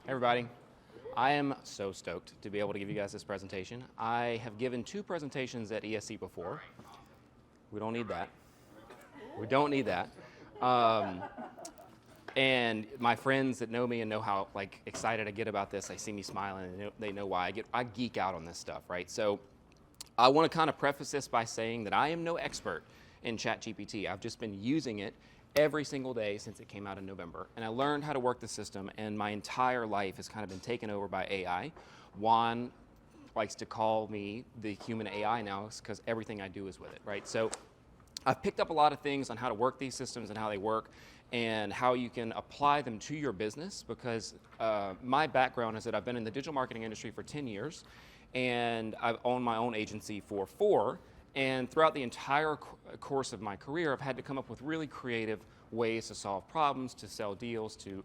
Everybody, I am so stoked to be able to give you guys this presentation. I have given 2 presentations at ESC before. We don't need that. We don't need that. And my friends that know me and know how excited I get about this, they see me smiling and they know why. I geek out on this stuff, right? So I want to kind of preface this by saying that I am no expert in ChatGPT. I've just been using it every single day since it came out in November. And I learned how to work the system, and my entire life has kind of been taken over by AI. Juan likes to call me the human AI now because everything I do is with it, right? So I've picked up a lot of things on how to work these systems and how they work and how you can apply them to your business, because my background is that I've been in the digital marketing industry for 10 years, and I've owned my own agency for 4. And throughout the entire course of my career, I've had to come up with really creative ways to solve problems, to sell deals, to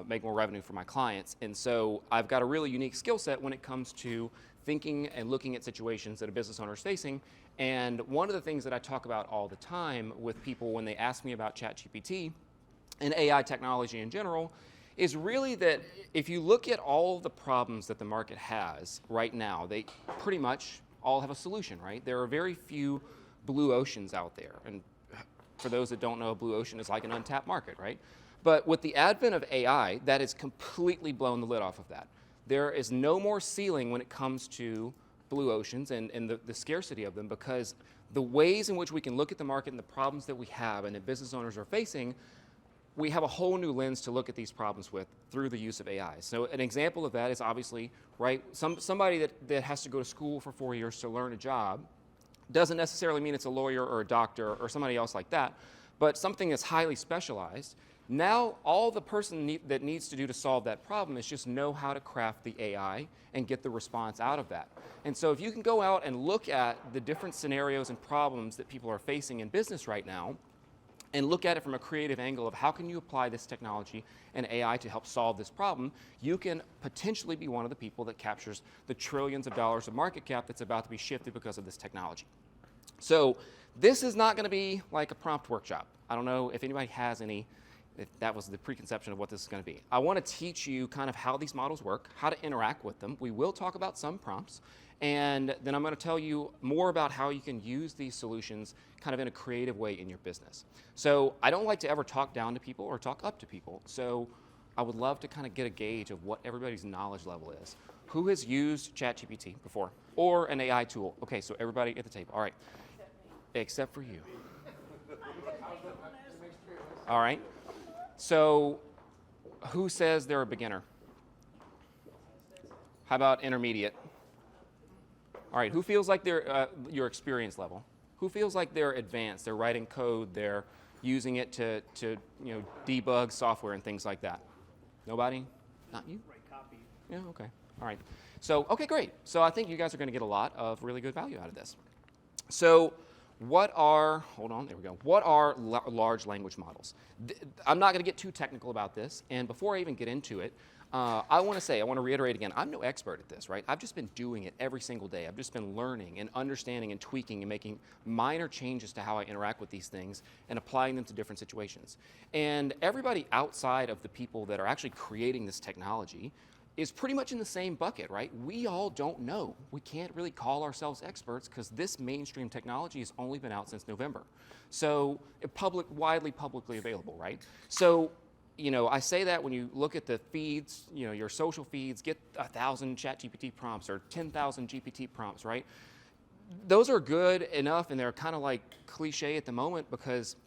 make more revenue for my clients. And so I've got a really unique skill set when it comes to thinking and looking at situations that a business owner is facing. And one of the things that I talk about all the time with people when they ask me about ChatGPT and AI technology in general is really that if you look at all of the problems that the market has right now, they pretty much all have a solution, right? There are very few blue oceans out there. And for those that don't know, a blue ocean is like an untapped market, right? But with the advent of AI, that has completely blown the lid off of that. There is no more ceiling when it comes to blue oceans and the scarcity of them, because the ways in which we can look at the market and the problems that we have and that business owners are facing, we have a whole new lens to look at these problems with through the use of AI. So an example of that is obviously, right, somebody that has to go to school for 4 years to learn a job doesn't necessarily mean it's a lawyer or a doctor or somebody else like that, but something that's highly specialized. Now all the person that needs to do to solve that problem is just know how to craft the AI and get the response out of that. And so if you can go out and look at the different scenarios and problems that people are facing in business right now, and look at it from a creative angle of how can you apply this technology and AI to help solve this problem, you can potentially be one of the people that captures the trillions of dollars of market cap that's about to be shifted because of this technology. So this is not going to be like a prompt workshop. I don't know if anybody has any, if that was the preconception of what this is going to be. I want to teach you kind of how these models work, how to interact with them. We will talk about some prompts, and then I'm going to tell you more about how you can use these solutions kind of in a creative way in your business. So I don't like to ever talk down to people or talk up to people. So I would love to kind of get a gauge of what everybody's knowledge level is. Who has used ChatGPT before or an AI tool? Okay, so everybody at the table. All right. Except for you. All right. So who says they're a beginner? How about intermediate? All right, who feels like they're your experience level? Who feels like they're advanced? They're writing code, they're using it to debug software and things like that? Nobody? Not you? Write copy. Yeah, okay. All right. So, okay, great. So I think you guys are going to get a lot of really good value out of this. So what are large language models? I'm not going to get too technical about this, and before I even get into it, I want to reiterate again, I'm no expert at this, right? I've just been doing it every single day. I've just been learning and understanding and tweaking and making minor changes to how I interact with these things and applying them to different situations. And everybody outside of the people that are actually creating this technology is pretty much in the same bucket, right? We all don't know. We can't really call ourselves experts because this mainstream technology has only been out since November. So widely publicly available, right? So, I say that when you look at the feeds, your social feeds, get 1,000 ChatGPT prompts or 10,000 GPT prompts, right? Those are good enough, and they're kind of like cliche at the moment because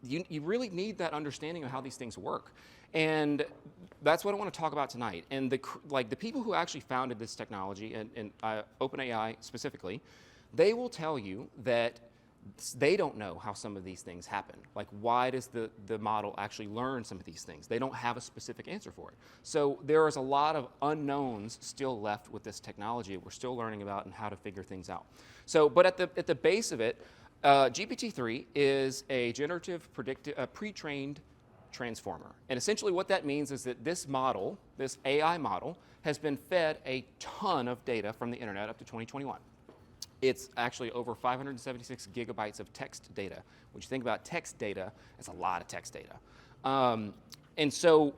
you really need that understanding of how these things work. And that's what I want to talk about tonight. And the people who actually founded this technology, and OpenAI specifically, they will tell you that they don't know how some of these things happen. Like, why does the model actually learn some of these things? They don't have a specific answer for it. So there is a lot of unknowns still left with this technology that we're still learning about and how to figure things out. So, but at the base of it, GPT-3 is a generative pre-trained transformer. And essentially what that means is that this model, this AI model, has been fed a ton of data from the internet up to 2021. It's actually over 576 gigabytes of text data. When you think about text data, it's a lot of text data. And so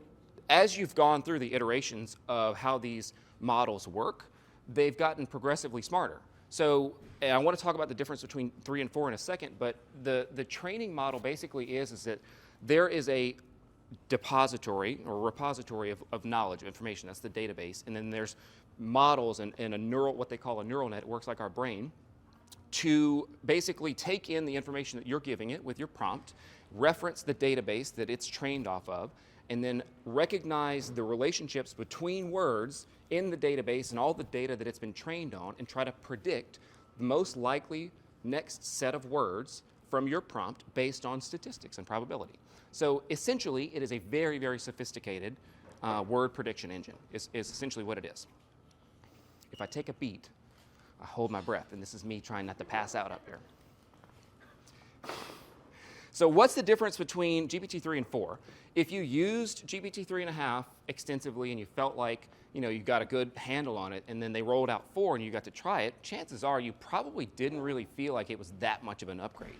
as you've gone through the iterations of how these models work, they've gotten progressively smarter. So, and I want to talk about the difference between 3 and 4 in a second, but the training model basically is that there is a depository or repository of knowledge, of information. That's the database. And then there's models and a neural, what they call a neural net, it works like our brain, to basically take in the information that you're giving it with your prompt, reference the database that it's trained off of, and then recognize the relationships between words in the database and all the data that it's been trained on, and try to predict the most likely next set of words from your prompt based on statistics and probability. So essentially, it is a very, very sophisticated word prediction engine, is essentially what it is. If I take a beat, I hold my breath, and this is me trying not to pass out up here. So what's the difference between GPT-3 and 4? If you used GPT-3.5 extensively and you felt like you got a good handle on it, and then they rolled out 4 and you got to try it, chances are you probably didn't really feel like it was that much of an upgrade.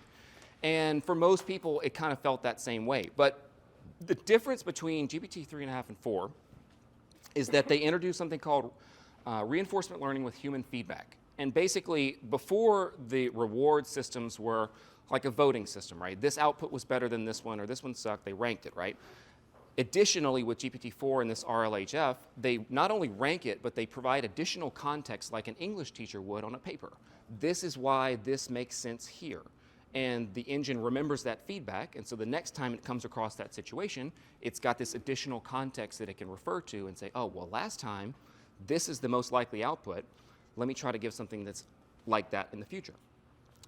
And for most people, it kind of felt that same way. But the difference between GPT-3.5 and 4 is that they introduced something called reinforcement learning with human feedback. And basically, before, the reward systems were like a voting system, right? This output was better than this one, or this one sucked, they ranked it, right? Additionally, with GPT-4 and this RLHF, they not only rank it, but they provide additional context like an English teacher would on a paper. This is why this makes sense here. And the engine remembers that feedback, and so the next time it comes across that situation, it's got this additional context that it can refer to and say, oh, well, last time, this is the most likely output. Let me try to give something that's like that in the future.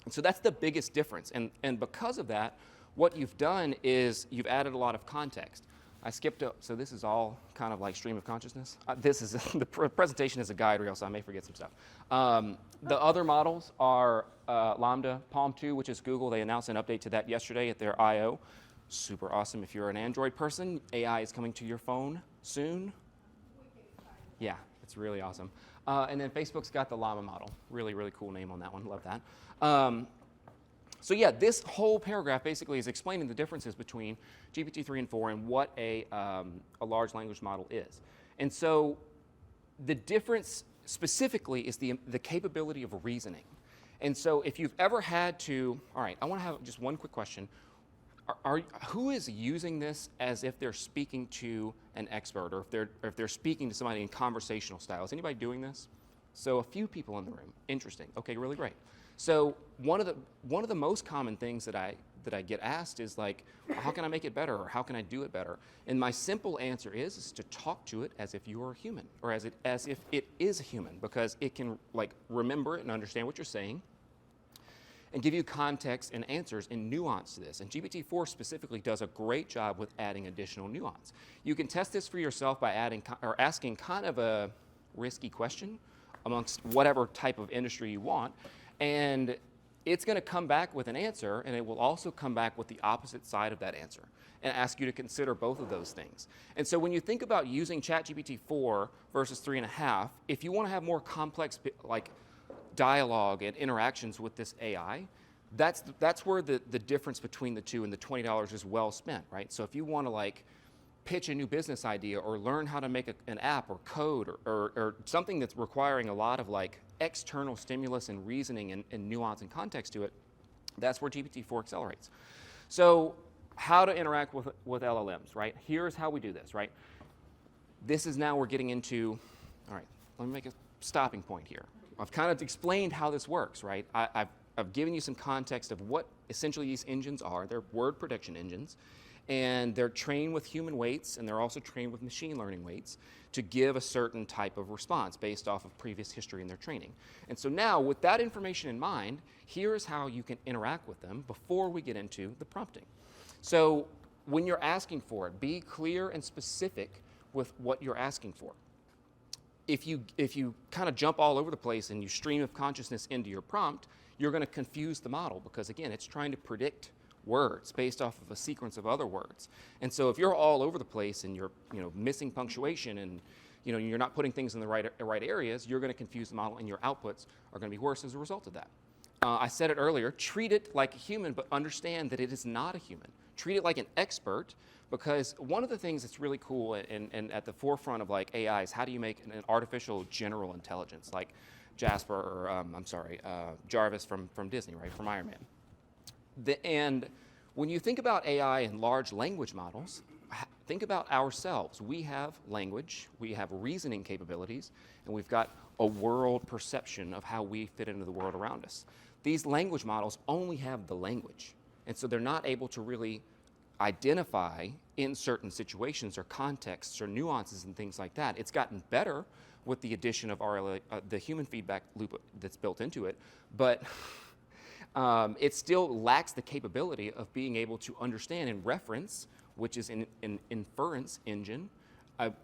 And so that's the biggest difference. And because of that, what you've done is you've added a lot of context. I skipped up, so this is all kind of like stream of consciousness. This is the presentation is a guide reel, so I may forget some stuff. The other models are Lambda, Palm 2, which is Google. They announced an update to that yesterday at their I/O. Super awesome. If you're an Android person, AI is coming to your phone soon. Yeah, it's really awesome. And then Facebook's got the Llama model. Really, really cool name on that one. Love that. So yeah, this whole paragraph basically is explaining the differences between GPT-3 and 4 and what a large language model is. And so the difference specifically is the capability of reasoning. And so if you've ever had to, all right, I want to have just one quick question. Who is using this as if they're speaking to an expert, or if they're speaking to somebody in conversational style? Is anybody doing this? So a few people in the room. Interesting. Okay, really great. So one of the most common things that I get asked is like, how can I make it better, or how can I do it better? And my simple answer is to talk to it as if you are a human, or as if it is a human, because it can like remember it and understand what you're saying, and give you context and answers and nuance to this. And GPT-4 specifically does a great job with adding additional nuance. You can test this for yourself by asking kind of a risky question amongst whatever type of industry you want, and it's going to come back with an answer, and it will also come back with the opposite side of that answer and ask you to consider both of those things. And so when you think about using ChatGPT 4 versus 3.5, if you want to have more complex like dialogue and interactions with this AI, that's where the difference between the two and the $20 is well spent, right? So if you want to like pitch a new business idea, or learn how to make an app or code, or something that's requiring a lot of like external stimulus and reasoning and nuance and context to it, that's where GPT-4 accelerates. So how to interact with LLMs, right? Here's how we do this, right? This is now we're getting into, all right, let me make a stopping point here. I've kind of explained how this works, right? I've given you some context of what essentially these engines are. They're word prediction engines, and they're trained with human weights, and they're also trained with machine learning weights to give a certain type of response based off of previous history in their training. And so now, with that information in mind, here is how you can interact with them before we get into the prompting. So when you're asking for it, be clear and specific with what you're asking for. If you kind of jump all over the place and you stream of consciousness into your prompt, you're going to confuse the model, because again, it's trying to predict words based off of a sequence of other words. And so if you're all over the place and you're missing punctuation, and you're not putting things in the right areas, you're going to confuse the model, and your outputs are going to be worse as a result of that. I said it earlier, treat it like a human, but understand that it is not a human. Treat it like an expert, because one of the things that's really cool and at the forefront of like AI is how do you make an artificial general intelligence, like Jasper, or Jarvis from Disney, right, from Iron Man. And when you think about AI and large language models, think about ourselves. We have language, we have reasoning capabilities, and we've got a world perception of how we fit into the world around us. These language models only have the language, and so they're not able to really identify in certain situations or contexts or nuances and things like that. It's gotten better with the addition of the human feedback loop that's built into it, but it still lacks the capability of being able to understand and reference, which is an inference engine,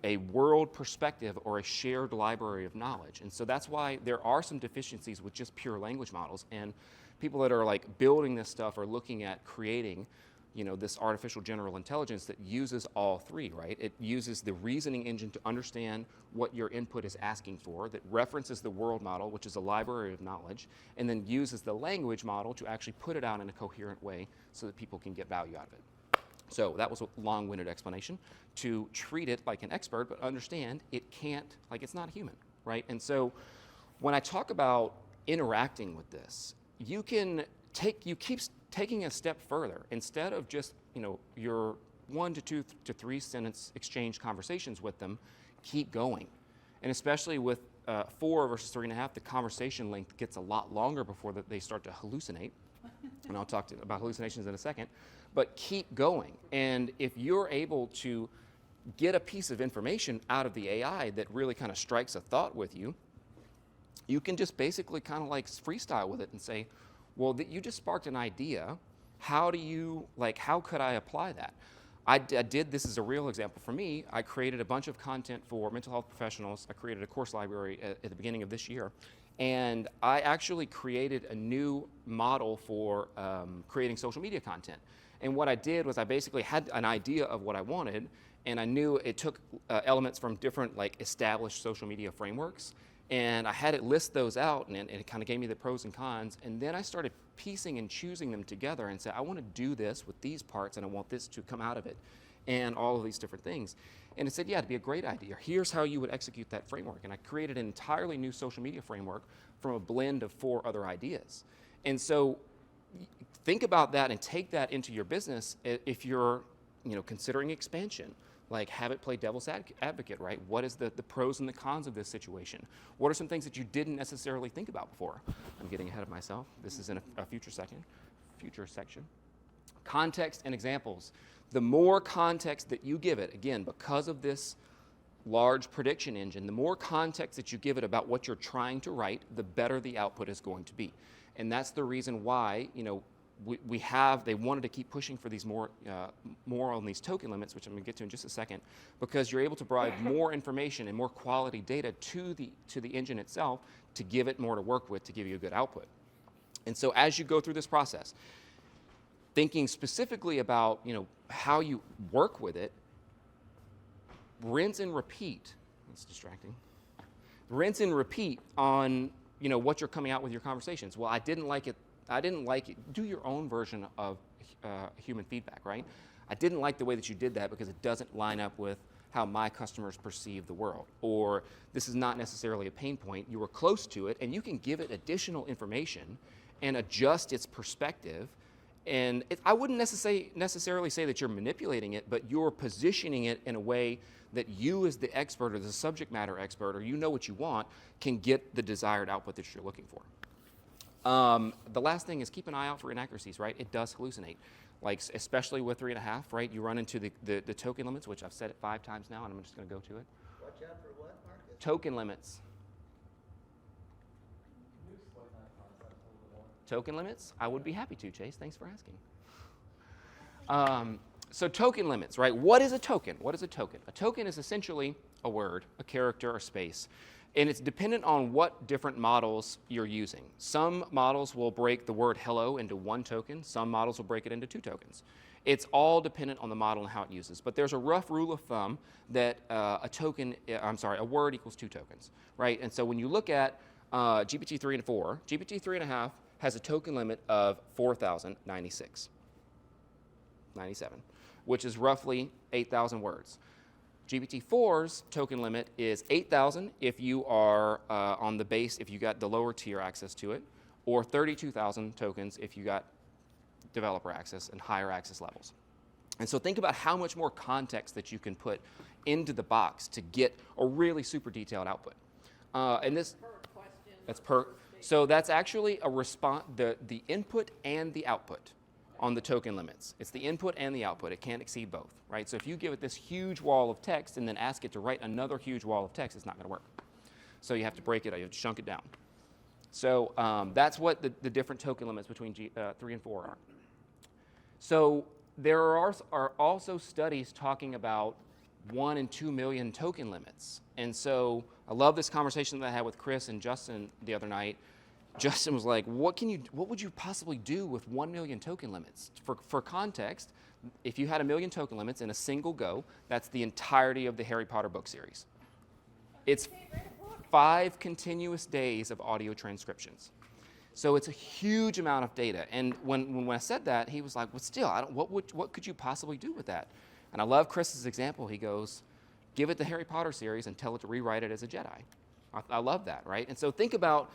a world perspective or a shared library of knowledge. And so that's why there are some deficiencies with just pure language models, and people that are like building this stuff are looking at creating this artificial general intelligence that uses all three, right? It uses the reasoning engine to understand what your input is asking for, that references the world model, which is a library of knowledge, and then uses the language model to actually put it out in a coherent way so that people can get value out of it. So that was a long-winded explanation to treat it like an expert, but understand it can't, like it's not human, right? And so when I talk about interacting with this, you keep taking a step further. Instead of just your 1 to 2 to 3 sentence exchange conversations with them, keep going. And especially with 4 versus 3.5, the conversation length gets a lot longer before they start to hallucinate. And I'll talk about hallucinations in a second. But keep going. And if you're able to get a piece of information out of the AI that really kind of strikes a thought with you, you can just basically kind of like freestyle with it and say, well, you just sparked an idea. How could I apply that? I did, this is a real example for me. I created a bunch of content for mental health professionals. I created a course library at the beginning of this year. And I actually created a new model for creating social media content. And what I did was I basically had an idea of what I wanted, and I knew it took elements from different like established social media frameworks. And I had it list those out, and it kind of gave me the pros and cons. And then I started piecing and choosing them together and said, I want to do this with these parts, and I want this to come out of it, and all of these different things. And it said, yeah, it'd be a great idea. Here's how you would execute that framework. And I created an entirely new social media framework from a blend of 4 other ideas. And so think about that and take that into your business if you're considering expansion. Like, have it play devil's advocate, right? What is the pros and the cons of this situation? What are some things that you didn't necessarily think about before? I'm getting ahead of myself. This is in a future section. Context and examples. The more context that you give it, again, because of this large prediction engine, the more context that you give it about what you're trying to write, the better the output is going to be. And that's the reason why, they wanted to keep pushing for these more on these token limits, which I'm going to get to in just a second, because you're able to provide more information and more quality data to the engine itself to give it more to work with to give you a good output. And so as you go through this process, thinking specifically about how you work with it, rinse and repeat. That's distracting. Rinse and repeat on what you're coming out with your conversations. Well, I didn't like it. Do your own version of human feedback, right? I didn't like the way that you did that because it doesn't line up with how my customers perceive the world. Or this is not necessarily a pain point. You were close to it, and you can give it additional information and adjust its perspective. And I wouldn't necessarily say that you're manipulating it, but you're positioning it in a way that you as the expert or the subject matter expert, or what you want, can get the desired output that you're looking for. The last thing is keep an eye out for inaccuracies, right? It does hallucinate, like especially with 3.5, right? You run into the token limits, which I've said it 5 times now, and I'm just going to go to it. Watch out for what, Marcus? Token limits. Can you explain that concept a little bit more? Token limits? I would be happy to, Chase. Thanks for asking. So token limits, right? What is a token? What is a token? A token is essentially a word, a character, or space. And it's dependent on what different models you're using. Some models will break the word hello into 1 token. Some models will break it into 2 tokens. It's all dependent on the model and how it uses. But there's a rough rule of thumb that a word equals 2 tokens, right? And so when you look at GPT 3 and 4, GPT 3.5 has a token limit of 4,096, 97, which is roughly 8,000 words. GPT-4's token limit is 8,000 if you are on the base, if you got the lower tier access to it, or 32,000 tokens if you got developer access and higher access levels. And so think about how much more context that you can put into the box to get a really super detailed output. And this, Per question. that's per, so that's actually a response, the input and the output on the token limits. It's the input and the output. It can't exceed both, right? So if you give it this huge wall of text and then ask it to write another huge wall of text, it's not going to work. So you have to break it, you have to chunk it down. So that's what the different token limits between 3 and 4 are. So there are also studies talking about 1 and 2 million token limits. And so I love this conversation that I had with Chris and Justin the other night. Justin was like, what would you possibly do with 1 million token limits? For context, if you had 1 million token limits in a single go, that's the entirety of the Harry Potter book series. It's 5 continuous days of audio transcriptions. So it's a huge amount of data. And when I said that, he was like, well, still, what could you possibly do with that? And I love Chris's example. He goes, give it the Harry Potter series and tell it to rewrite it as a Jedi. I love that, right? And so think about,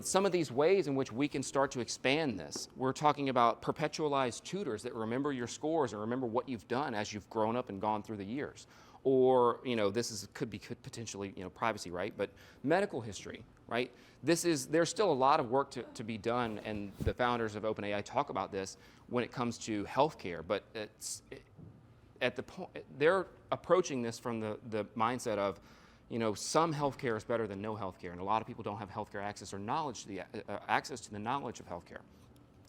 some of these ways in which we can start to expand this. We're talking about perpetualized tutors that remember your scores and remember what you've done as you've grown up and gone through the years. Or, could potentially, privacy, right? But medical history, right? There's still a lot of work to be done, and the founders of OpenAI talk about this when it comes to healthcare. But at the point, they're approaching this from the mindset of, some healthcare is better than no healthcare, and a lot of people don't have healthcare access or knowledge to the access to the knowledge of healthcare.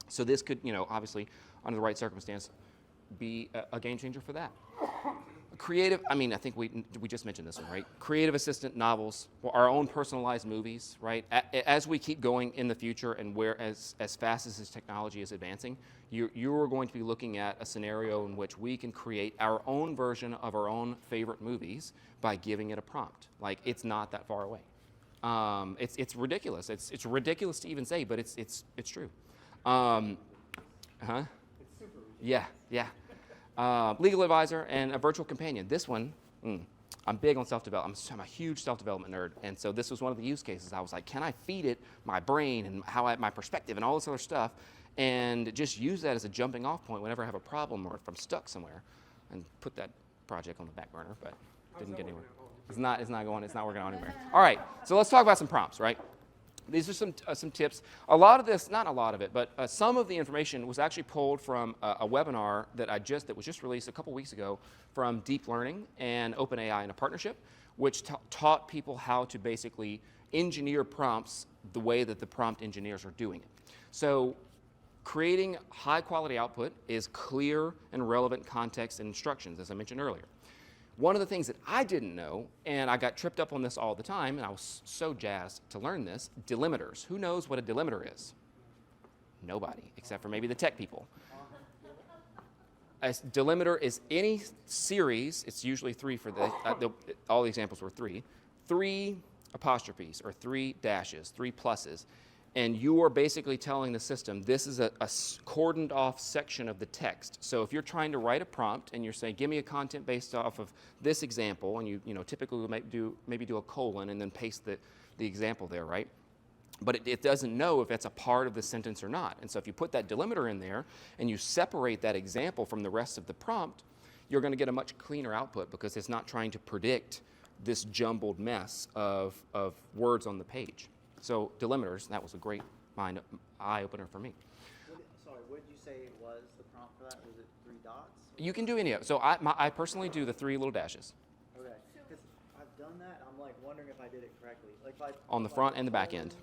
So this could, obviously, under the right circumstance, be a game changer for that. Creative, I think we just mentioned this one, right? Creative assistant novels, our own personalized movies, right? As we keep going in the future and as fast as this technology is advancing, you're going to be looking at a scenario in which we can create our own version of our own favorite movies by giving it a prompt. Like, it's not that far away. It's ridiculous. It's ridiculous to even say, but it's true. It's super ridiculous. Yeah. Legal advisor and a virtual companion. This one, I'm big on self-development. I'm a huge self-development nerd, and so this was one of the use cases. I was like, can I feed it my brain and my perspective and all this other stuff, and just use that as a jumping off point whenever I have a problem or if I'm stuck somewhere, and put that project on the back burner, but didn't get anywhere. It's not working out anywhere. All right, so let's talk about some prompts, right? These are some tips. A lot of this, not a lot of it, but some of the information was actually pulled from a webinar that was just released a couple weeks ago from Deep Learning and OpenAI in a partnership, which taught people how to basically engineer prompts the way that the prompt engineers are doing it. So creating high quality output is clear and relevant context and instructions, as I mentioned earlier. One of the things that I didn't know, and I got tripped up on this all the time, and I was so jazzed to learn this, delimiters. Who knows what a delimiter is? Nobody, except for maybe the tech people. A delimiter is any series, it's usually 3 for all the examples were 3 apostrophes or 3 dashes, 3 pluses. And you are basically telling the system, this is a cordoned off section of the text. So if you're trying to write a prompt and you're saying, give me a content based off of this example, and you typically will maybe do a colon and then paste the example there, right? But it doesn't know if that's a part of the sentence or not. And so if you put that delimiter in there and you separate that example from the rest of the prompt, you're going to get a much cleaner output because it's not trying to predict this jumbled mess of words on the page. So delimiters, that was a great eye-opener for me. What did you say was the prompt for that? Was it 3 dots? You can do any of it. So I personally do the 3 little dashes. Okay, because I've done that, and I'm like wondering if I did it correctly. On the front and the back end.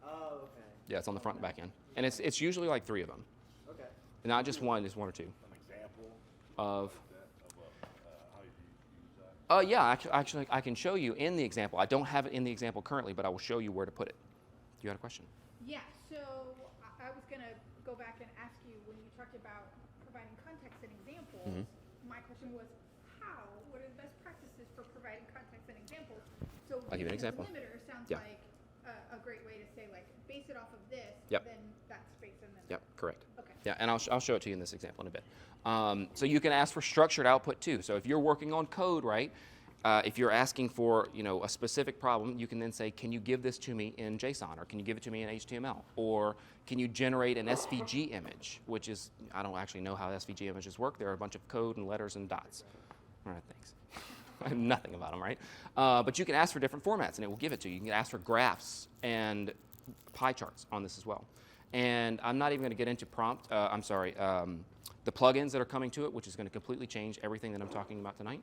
Oh, okay. Yeah, it's on the front and back end. And it's usually like 3 of them. Okay. Not just one, it's 1 or 2. An example Of? how you use that? Yeah, actually, I can show you in the example. I don't have it in the example currently, but I will show you where to put it. You had a question? Yeah, so I was going to go back and ask you, when you talked about providing context and examples, my question was how? What are the best practices for providing context and examples? So I'll give you an example. The limiter sounds Yeah. like a great way to say, like, base it off of this, Yep. then that's based on this. Yep, correct. Okay. Yeah, and I'll show it to you in this example in a bit. So you can ask for structured output too. So if you're working on code, right, if you're asking for a specific problem, you can then say, can you give this to me in JSON, or can you give it to me in HTML, or can you generate an SVG image, which is, I don't actually know how SVG images work. They're a bunch of code and letters and dots. All right, thanks. I know nothing about them, right? But you can ask for different formats, and it will give it to you. You can ask for graphs and pie charts on this as well. And I'm not even going to get into the plugins that are coming to it, which is going to completely change everything that I'm talking about tonight.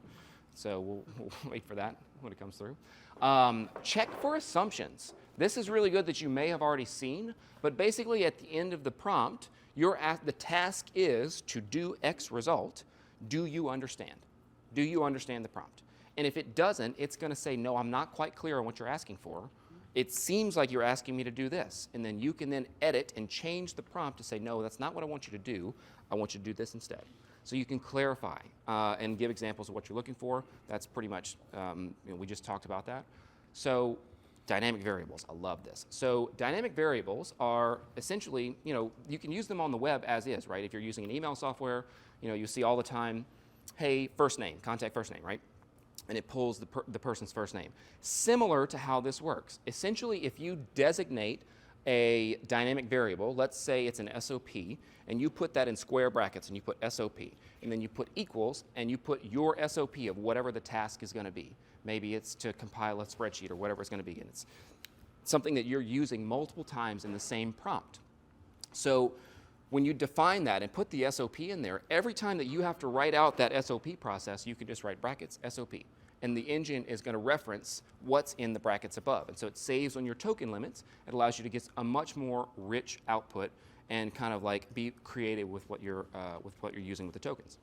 So we'll wait for that when it comes through. Check for assumptions. This is really good that you may have already seen, but basically at the end of the prompt, the task is to do X result. Do you understand? Do you understand the prompt? And if it doesn't, it's going to say, no, I'm not quite clear on what you're asking for. It seems like you're asking me to do this. And then you can then edit and change the prompt to say, no, that's not what I want you to do. I want you to do this instead. So you can clarify and give examples of what you're looking for. That's pretty much, we just talked about that. So dynamic variables, I love this. So dynamic variables are essentially, you can use them on the web as is, right? If you're using an email software, you see all the time, hey, first name, contact first name, right? And it pulls the person's first name. Similar to how this works. Essentially, if you designate a dynamic variable, let's say it's an SOP, and you put that in square brackets, and you put SOP, and then you put equals, and you put your SOP of whatever the task is going to be. Maybe it's to compile a spreadsheet or whatever it's going to be, and it's something that you're using multiple times in the same prompt. So when you define that and put the SOP in there, every time that you have to write out that SOP process, you can just write brackets SOP. And the engine is going to reference what's in the brackets above. And so it saves on your token limits. It allows you to get a much more rich output and kind of like be creative with what you're using with the tokens.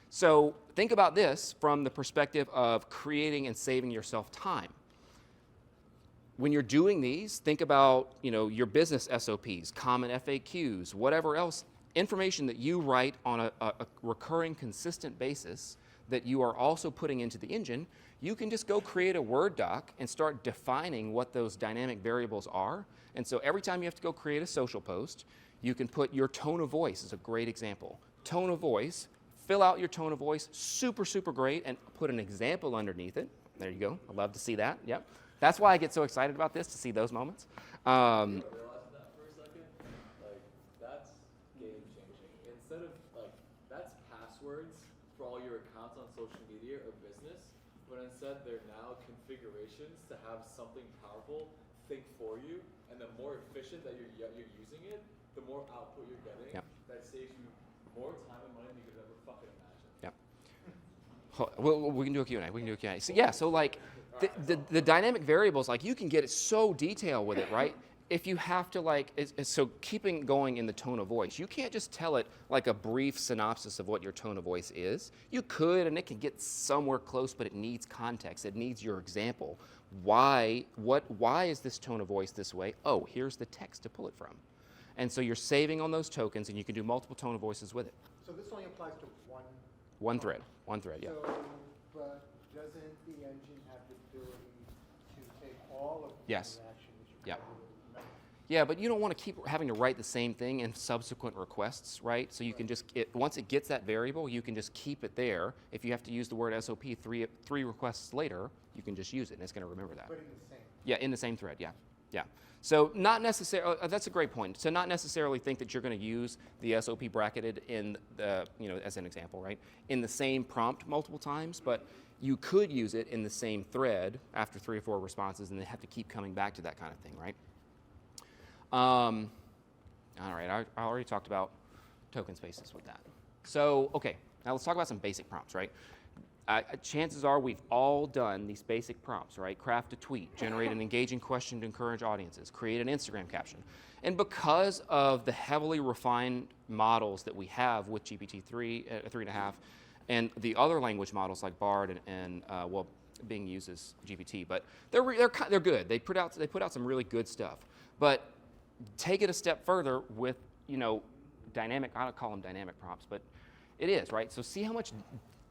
So think about this from the perspective of creating and saving yourself time. When you're doing these, think about your business SOPs, common FAQs, whatever else, information that you write on a recurring, consistent basis that you are also putting into the engine. You can just go create a Word doc and start defining what those dynamic variables are. And so every time you have to go create a social post, you can put your tone of voice is a great example. Tone of voice, fill out your tone of voice, super, super great, and put an example underneath it. There you go. I love to see that. Yep. That's why I get so excited about this, to see those moments. Realize that for a second, like that's game changing. Instead of that's passwords for all your accounts on social media or business, but instead they're now configurations to have something powerful think for you, and the more efficient that you're using it, the more output you're getting. Yep. That saves you more time and money than you could ever fucking imagine. Yep. Well, we can do a Q&A. We can do a Q&A. So yeah, so like the dynamic variables, like you can get it so detailed with it, right? If you have to so keeping going in the tone of voice, you can't just tell it like a brief synopsis of what your tone of voice is. You could, and it can get somewhere close, but it needs context. It needs your example. Why is this tone of voice this way? Oh, here's the text to pull it from. And so you're saving on those tokens, and you can do multiple tone of voices with it. So this only applies to One thread, yeah. So, but doesn't the engine have the ability to take all of the Yes. interactions? Yep. recorded? Yeah, but you don't want to keep having to write the same thing in subsequent requests, right? So you can just, once it gets that variable, you can just keep it there. If you have to use the word SOP three requests later, you can just use it, and it's going to remember that. But in the same. Yeah, in the same thread, yeah. So not necessarily, that's a great point. So not necessarily think that you're going to use the SOP bracketed in the, as an example, right? In the same prompt multiple times, but you could use it in the same thread after 3 or 4 responses, and then have to keep coming back to that kind of thing, right? All right, I already talked about token spaces with that. So, okay, now let's talk about some basic prompts, right? Chances are we've all done these basic prompts, right? Craft a tweet, generate an engaging question to encourage audiences, create an Instagram caption. And because of the heavily refined models that we have with GPT 3.5, and the other language models like Bard and Bing uses GPT, but they're good. They put out some really good stuff. But take it a step further with dynamic. I don't call them dynamic prompts, but it is, right? So see how much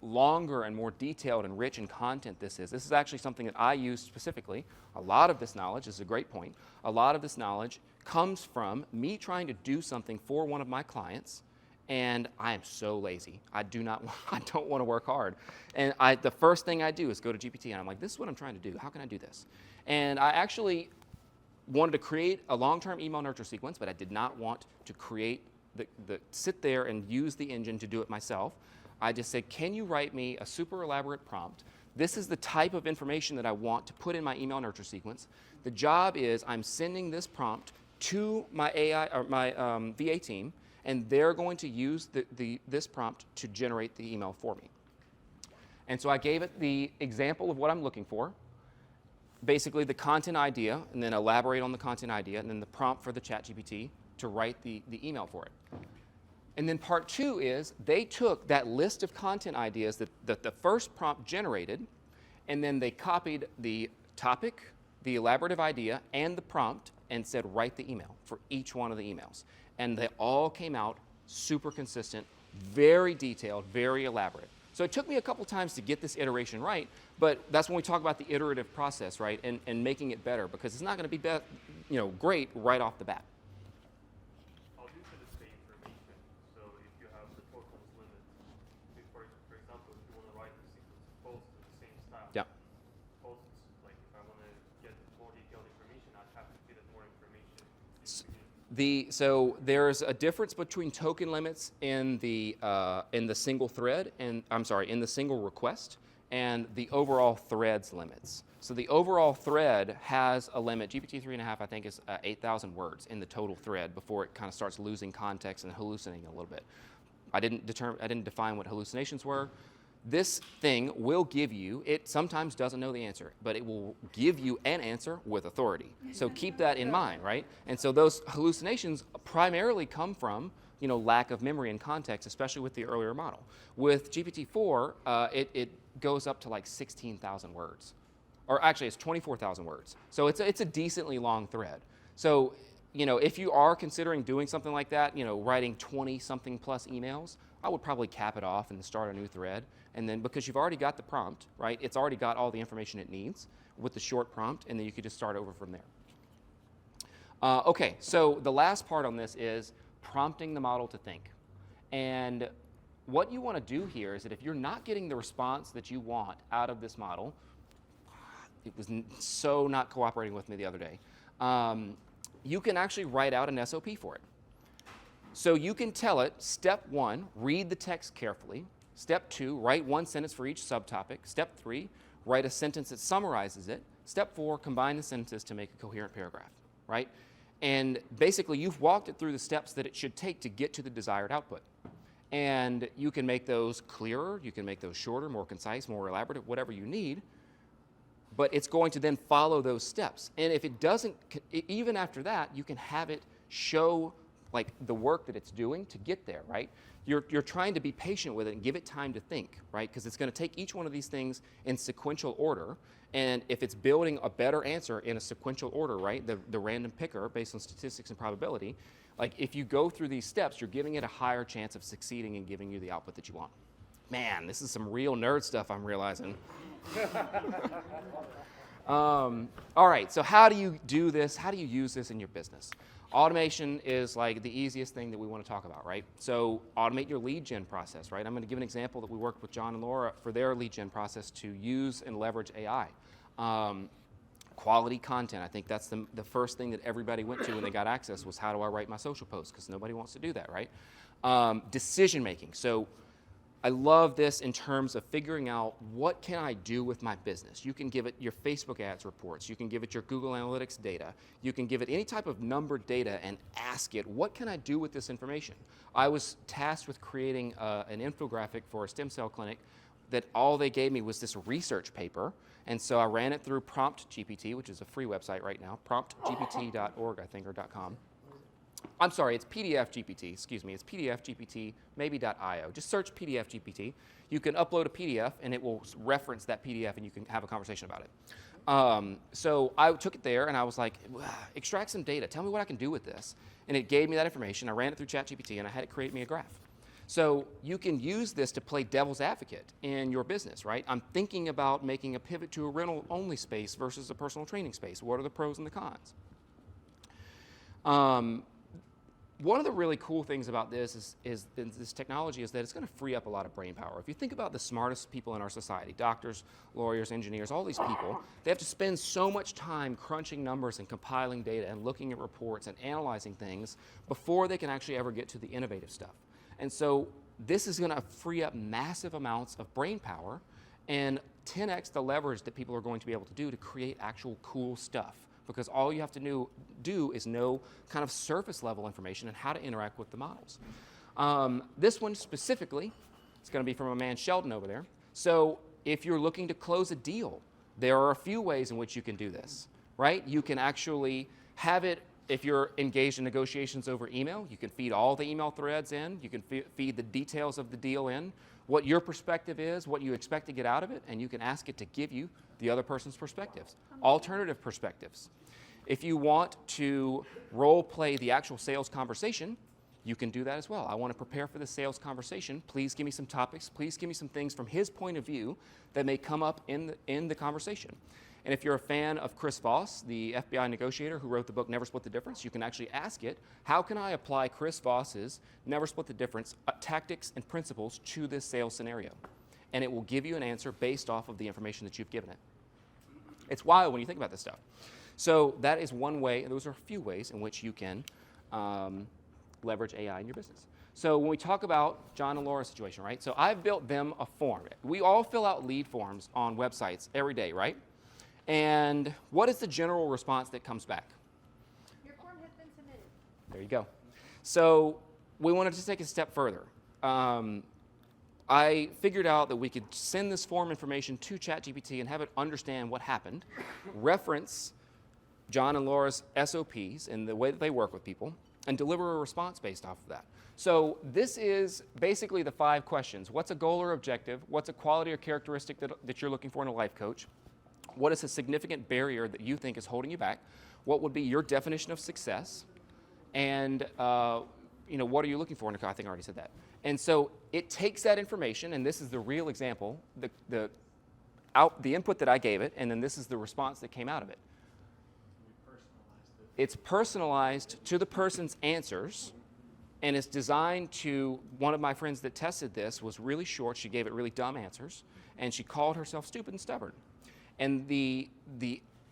longer and more detailed and rich in content this is. This is actually something that I use specifically. A lot of this knowledge, this is a great point, a lot of this knowledge comes from me trying to do something for one of my clients, and I am so lazy. I don't want to work hard. And the first thing I do is go to GPT, and I'm like, this is what I'm trying to do. How can I do this? And I actually wanted to create a long-term email nurture sequence, but I did not want to create sit there and use the engine to do it myself. I just said, can you write me a super elaborate prompt? This is the type of information that I want to put in my email nurture sequence. The job is I'm sending this prompt to my AI or my VA team, and they're going to use this prompt to generate the email for me. And so I gave it the example of what I'm looking for, basically the content idea, and then elaborate on the content idea, and then the prompt for the ChatGPT to write the email for it. And then part 2 is they took that list of content ideas that the first prompt generated, and then they copied the topic, the elaborative idea, and the prompt, and said write the email for each one of the emails. And they all came out super consistent, very detailed, very elaborate. So it took me a couple times to get this iteration right, but that's when we talk about the iterative process, right, and making it better, because it's not going to be great right off the bat. How do you set the same information? So if you have the tokens limit, for example, if you want to write the sequence of posts in the same style, Yeah. posts, like if I want to get more detailed information, I'd have to feed it more information. So there's a difference between token limits in the single thread, and in the single request, and the overall threads limits. So the overall thread has a limit. GPT 3.5, I think, is 8,000 words in the total thread before it kind of starts losing context and hallucinating a little bit. I didn't define what hallucinations were. This thing will give you, it sometimes doesn't know the answer, but it will give you an answer with authority. So keep that in mind, right? And so those hallucinations primarily come from lack of memory and context, especially with the earlier model. With GPT-4, it goes up to like 16,000 words. Or actually, it's 24,000 words. So it's a decently long thread. So if you are considering doing something like that, writing 20-something plus emails, I would probably cap it off and start a new thread. And then because you've already got the prompt, right, it's already got all the information it needs with the short prompt, and then you could just start over from there. Okay, so the last part on this is prompting the model to think. And what you want to do here is that if you're not getting the response that you want out of this model, it was so not cooperating with me the other day, you can actually write out an SOP for it. So you can tell it, step 1, read the text carefully. Step 2, write one sentence for each subtopic. Step 3, write a sentence that summarizes it. Step 4, combine the sentences to make a coherent paragraph, right? And basically, you've walked it through the steps that it should take to get to the desired output. And you can make those clearer, you can make those shorter, more concise, more elaborate, whatever you need. But it's going to then follow those steps. And if it doesn't, even after that, you can have it show like the work that it's doing to get there, right? You're trying to be patient with it and give it time to think, right? Because it's going to take each one of these things in sequential order. And if it's building a better answer in a sequential order, right, the random picker based on statistics and probability, like if you go through these steps, you're giving it a higher chance of succeeding and giving you the output that you want. Man, this is some real nerd stuff I'm realizing. All right, so how do you do this? How do you use this in your business? Automation is like the easiest thing that we want to talk about, right? So automate your lead gen process, right? I'm going to give an example that we worked with John and Laura for their lead gen process to use and leverage AI. Quality content, I think that's the first thing that everybody went to when they got access was how do I write my social posts, because nobody wants to do that, right? Decision making. So I love this in terms of figuring out what can I do with my business. You can give it your Facebook ads reports. You can give it your Google Analytics data. You can give it any type of numbered data and ask it, what can I do with this information? I was tasked with creating an infographic for a stem cell clinic that all they gave me was this research paper. And so I ran it through Prompt GPT, which is a free website right now, promptgpt.org, I think, or .com. I'm sorry, it's PDF GPT, excuse me, it's PDF GPT, maybe.io. Just search PDF GPT. You can upload a PDF and it will reference that PDF and you can have a conversation about it. So I took it there and I was like, extract some data, tell me what I can do with this. And it gave me that information. I ran it through ChatGPT and I had it create me a graph. So you can use this to play devil's advocate in your business, right? I'm thinking about making a pivot to a rental-only space versus a personal training space. What are the pros and the cons? One of the really cool things about this is this technology is that it's going to free up a lot of brain power. If you think about the smartest people in our society, doctors, lawyers, engineers, all these people, they have to spend so much time crunching numbers and compiling data and looking at reports and analyzing things before they can actually ever get to the innovative stuff. And so this is going to free up massive amounts of brain power and 10x the leverage that people are going to be able to do to create actual cool stuff. Because all you have to do is know kind of surface level information and how to interact with the models. This one specifically, it's going to be from a man Sheldon over there. So if you're looking to close a deal, there are a few ways in which you can do this, right? You can actually have it, if you're engaged in negotiations over email, you can feed all the email threads in, you can feed the details of the deal in, what your perspective is, what you expect to get out of it, and you can ask it to give you the other person's perspectives, alternative perspectives. If you want to role play the actual sales conversation, you can do that as well. I want to prepare for the sales conversation. Please give me some topics. Please give me some things from his point of view that may come up in the conversation. And if you're a fan of Chris Voss, the FBI negotiator who wrote the book Never Split the Difference, you can actually ask it, how can I apply Chris Voss's Never Split the Difference tactics and principles to this sales scenario? And it will give you an answer based off of the information that you've given it. It's wild when you think about this stuff. So that is one way, and those are a few ways in which you can leverage AI in your business. So when we talk about John and Laura's situation, right? So I've built them a form. We all fill out lead forms on websites every day, right? And what is the general response that comes back? Your form has been submitted. There you go. So we wanted to take a step further. I figured out that we could send this form information to ChatGPT and have it understand what happened, reference John and Laura's SOPs and the way that they work with people, and deliver a response based off of that. So this is basically the 5 questions. What's a goal or objective? What's a quality or characteristic that you're looking for in a life coach? What is a significant barrier that you think is holding you back? What would be your definition of success? And what are you looking for in a coach? I think I already said that. And so it takes that information, and this is the real example, the input that I gave it, and then this is the response that came out of it. It's personalized to the person's answers, and it's designed to, one of my friends that tested this was really short. She gave it really dumb answers, and she called herself stupid and stubborn. And the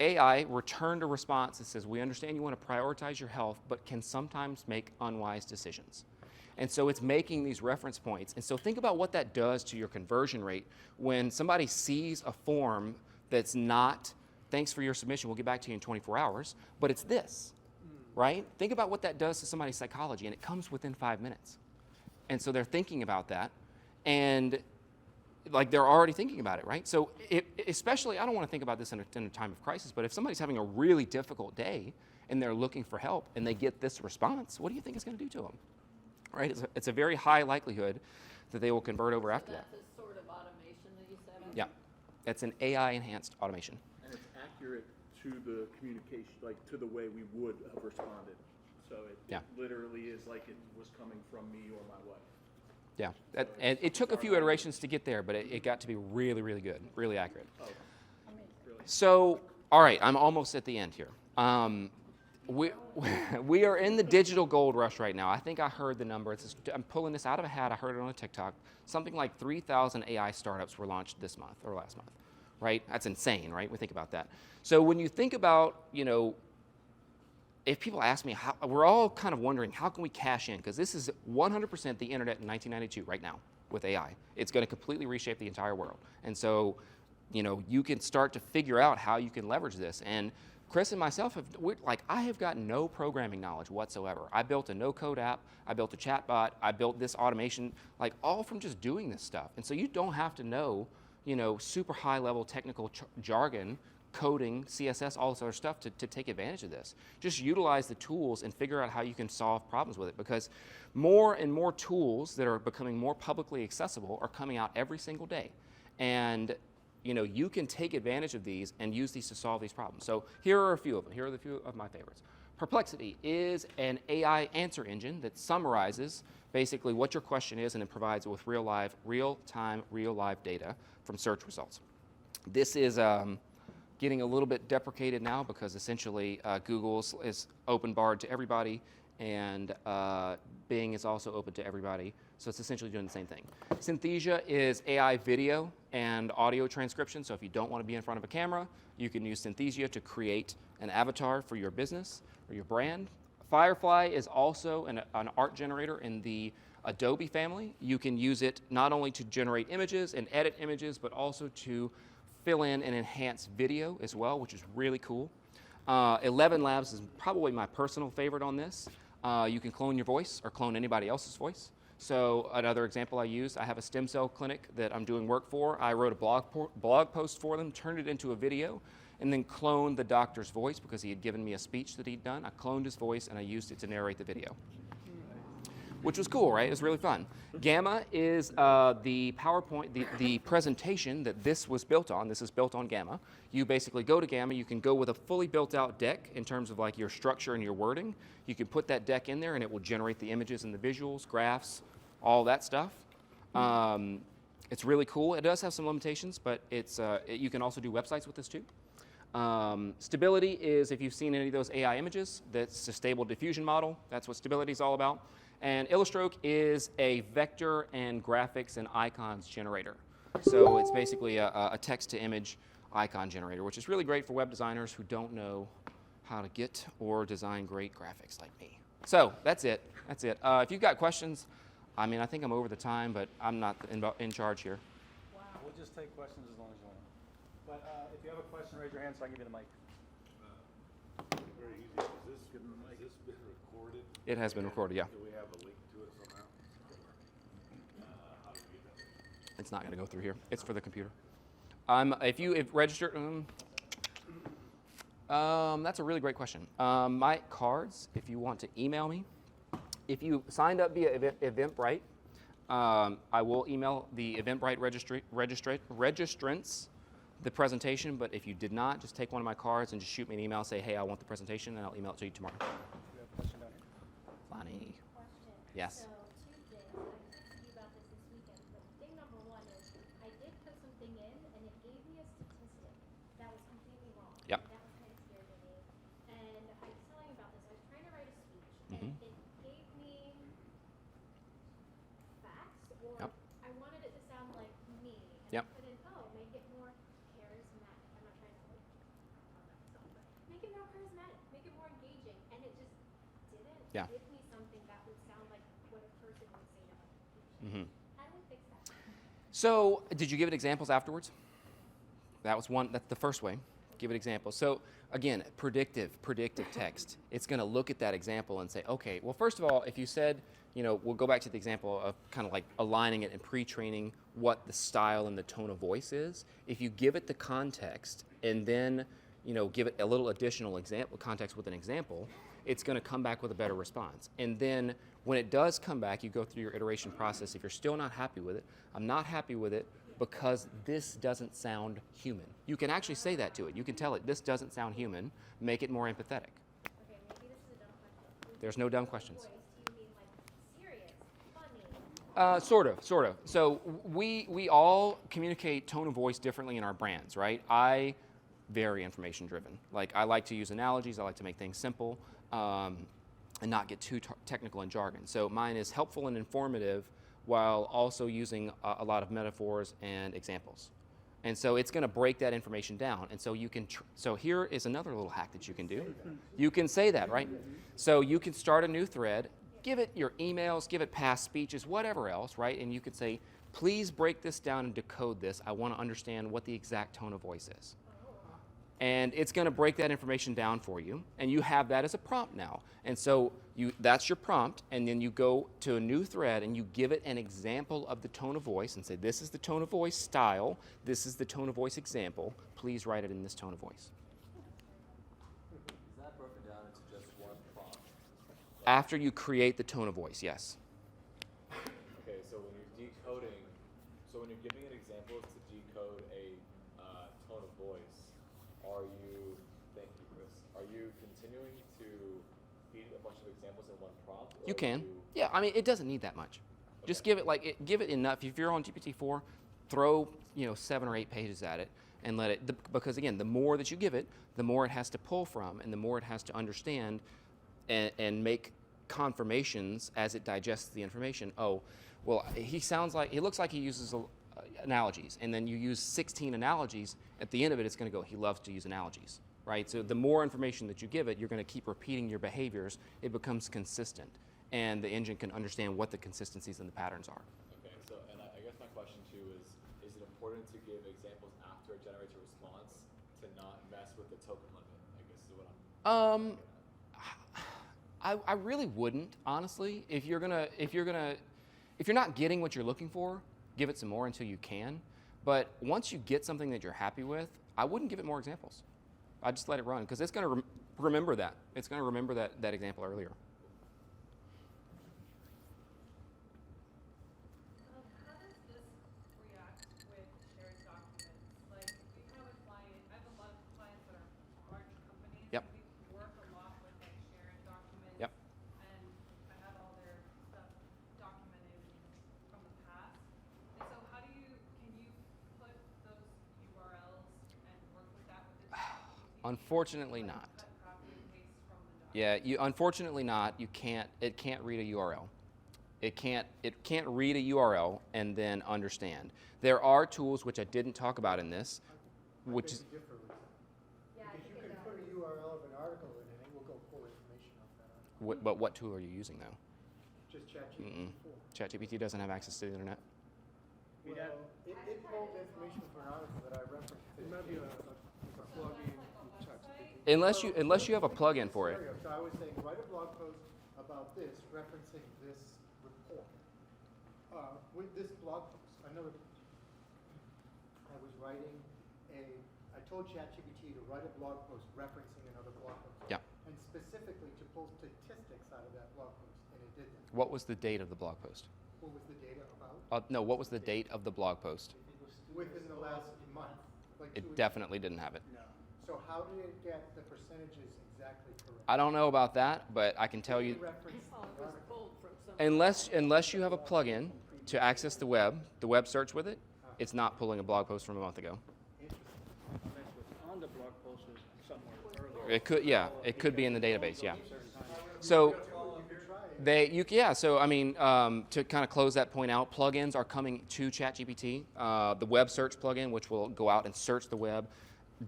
AI returned a response that says, we understand you want to prioritize your health, but can sometimes make unwise decisions. And so it's making these reference points. And so think about what that does to your conversion rate when somebody sees a form that's not, thanks for your submission, we'll get back to you in 24 hours, but it's this, right? Think about what that does to somebody's psychology, and it comes within 5 minutes. And so they're thinking about that, and like they're already thinking about it, right? So especially, I don't want to think about this in a time of crisis, but if somebody's having a really difficult day and they're looking for help and they get this response, what do you think it's going to do to them? Right? It's a very high likelihood that they will convert over after that. That's a sort of automation that you said? Yeah, that's an AI-enhanced automation. And it's accurate to the communication, like to the way we would have responded. So it literally is like it was coming from me or my wife. Yeah, and it took a few iterations to get there, but it got to be really, really good, really accurate. Oh, So, all right, I'm almost at the end here. We are in the digital gold rush right now. I think I heard the number. I'm pulling this out of a hat. I heard it on a TikTok. Something like 3,000 AI startups were launched this month or last month, right? That's insane, right? We think about that. So when you think about, if people ask me, we're all kind of wondering, how can we cash in? Because this is 100% the internet in 1992 right now with AI. It's going to completely reshape the entire world. And so, you can start to figure out how you can leverage this. And Chris and myself I have got no programming knowledge whatsoever. I built a no-code app. I built a chatbot. I built this automation, all from just doing this stuff. And so you don't have to know, super high-level technical jargon, coding, CSS, all this other stuff to take advantage of this. Just utilize the tools and figure out how you can solve problems with it, because more and more tools that are becoming more publicly accessible are coming out every single day. And you can take advantage of these and use these to solve these problems. So here are a few of them. Here are a few of my favorites. Perplexity is an AI answer engine that summarizes basically what your question is and it provides it with real-time, real-live data from search results. This is getting a little bit deprecated now because essentially Google is open barred to everybody, and Bing is also open to everybody. So it's essentially doing the same thing. Synthesia is AI video and audio transcription. So if you don't want to be in front of a camera, you can use Synthesia to create an avatar for your business or your brand. Firefly is also an art generator in the Adobe family. You can use it not only to generate images and edit images, but also to fill in and enhance video as well, which is really cool. 11 Labs is probably my personal favorite on this. You can clone your voice or clone anybody else's voice. So another example I use, I have a stem cell clinic that I'm doing work for. I wrote a blog post for them, turned it into a video, and then cloned the doctor's voice because he had given me a speech that he'd done. I cloned his voice and I used it to narrate the video, which was cool, right? It was really fun. Gamma is the PowerPoint, the presentation that this was built on. This is built on Gamma. You basically go to Gamma. You can go with a fully built out deck in terms of like your structure and your wording. You can put that deck in there and it will generate the images and the visuals, graphs, all that stuff. It's really cool. It does have some limitations, but you can also do websites with this too. Stability is, if you've seen any of those AI images, that's a stable diffusion model. That's what stability is all about. And Illustrator is a vector and graphics and icons generator. So it's basically a text-to-image icon generator, which is really great for web designers who don't know how to get or design great graphics like me. So that's it. That's it. If you've got questions, I mean, I think I'm over the time, but I'm not in charge here. Wow. We'll just take questions as long as you want. But if you have a question, raise your hand so I can give you the mic. Very easy. Has this been recorded? It has been recorded, yeah. Do we have a link to it somehow? How do we get that? It's not going to go through here. It's for the computer. If registered, that's a really great question. My cards, if you want to email me, if you signed up via Eventbrite, I will email the Eventbrite registrants the presentation, but if you did not, just take one of my cards and just shoot me an email, say, hey, I want the presentation, and I'll email it to you tomorrow. We have a question down here. Lonnie. Question. Yes. So, two things. I texted you about this weekend, but thing number one is I did put something in, and it gave me a statistic that was completely wrong. Yep. That was kind of scary to me. And I was telling you about this. I was trying to write a speech, and it gave me facts, or Yep. I wanted it to sound like me. And Yep. I put in, make it more charismatic. I'm not trying to like make it more charismatic, make it more engaging, and it just didn't Yeah. give me something that would sound like what a person would say to my speech. How do we fix that? So, did you give it examples afterwards? That was one. That's the first way. Give it examples. So, again, predictive text. It's going to look at that example and say, okay, well, first of all, if you said, we'll go back to the example of kind of like aligning it and pre-training what the style and the tone of voice is. If you give it the context and then, give it a little additional context with an example, it's going to come back with a better response. And then when it does come back, you go through your iteration process. If you're still not happy with it, I'm not happy with it because this doesn't sound human. You can actually say that to it. You can tell it, this doesn't sound human. Make it more empathetic. Okay, maybe this is a dumb question. There's no dumb questions. Voice, do you mean like serious, funny? Sort of. So we all communicate tone of voice differently in our brands, right? I very information driven. Like I like to use analogies. I like to make things simple and not get too technical and jargon. So mine is helpful and informative while also using a lot of metaphors and examples. And so it's going to break that information down. And so you can, so here is another little hack that you can do. You can say that, right? So you can start a new thread, give it your emails, give it past speeches, whatever else, right? And you could say, please break this down and decode this. I want to understand what the exact tone of voice is. And it's going to break that information down for you. And you have that as a prompt now. And so that's your prompt. And then you go to a new thread and you give it an example of the tone of voice and say, this is the tone of voice style. This is the tone of voice example. Please write it in this tone of voice. Is that broken down into just one prompt? After you create the tone of voice, yes. Okay, so when you're decoding, so when you're giving it examples to decode a tone of voice, thank you, Chris, are you continuing to a bunch of examples in one prompt? You or can. you- Yeah, I mean, it doesn't need that much. Just give it give it enough. If you're on GPT-4, throw 7 or 8 pages at it and let it, because again, the more that you give it, the more it has to pull from and the more it has to understand and make confirmations as it digests the information. Oh, well, he looks like he uses analogies, and then you use 16 analogies. At the end of it, it's going to go, he loves to use analogies, right? So the more information that you give it, you're going to keep repeating your behaviors. It becomes consistent, and the engine can understand what the consistencies and the patterns are. Okay, so, and I guess my question too is it important to give examples after it generates a response to not mess with the token limit, I guess is what I'm getting at. I really wouldn't, honestly. If you're not getting what you're looking for, give it some more until you can. But once you get something that you're happy with, I wouldn't give it more examples. I'd just let it run because it's going to remember that. It's going to remember that example earlier. How does this react with shared documents? Like, we have a client, I have a lot of clients that are large companies. Yep. And we work a lot with like shared documents. Yep. And I have all their stuff documented from the past. And so can you put those URLs and work with that with the ChatGPT? Unfortunately not. Cut, copy, and paste from the document? Yeah, unfortunately not. You can't. It can't read a URL. It can't read a URL and then understand. There are tools which I didn't talk about in this, which is Differ with that. Yeah, I Because you think can it put a does. URL of an article in and it will go pull information off that article. but what tool are you using though? Just ChatGPT 4. ChatGPT doesn't have access to the internet. Well, it pulled information from an article that I referenced. It might be a plug-in ChatGPT. Unless you have a plugin for it. So I was saying, write a blog post about this, referencing this report. With this blog post, I was writing I told ChatGPT to write a blog post referencing another blog post. Yeah. And specifically to pull statistics out of that blog post, and it did that. What was the date of the blog post? What was the data about? No, what was the date of the blog post? Within the last month. Like 2 It weeks. definitely didn't have it. So how did it get the percentages exactly correct? I don't know about that, but I can tell you, Reference Oh, it was pulled from some. unless you have a plugin to access the web search with it, it's not pulling a blog post from a month ago. Unless what's on the blog post is somewhere earlier. It could be in the database, yeah. So so I mean, to kind of close that point out, plugins are coming to ChatGPT. The web search plugin, which will go out and search the web,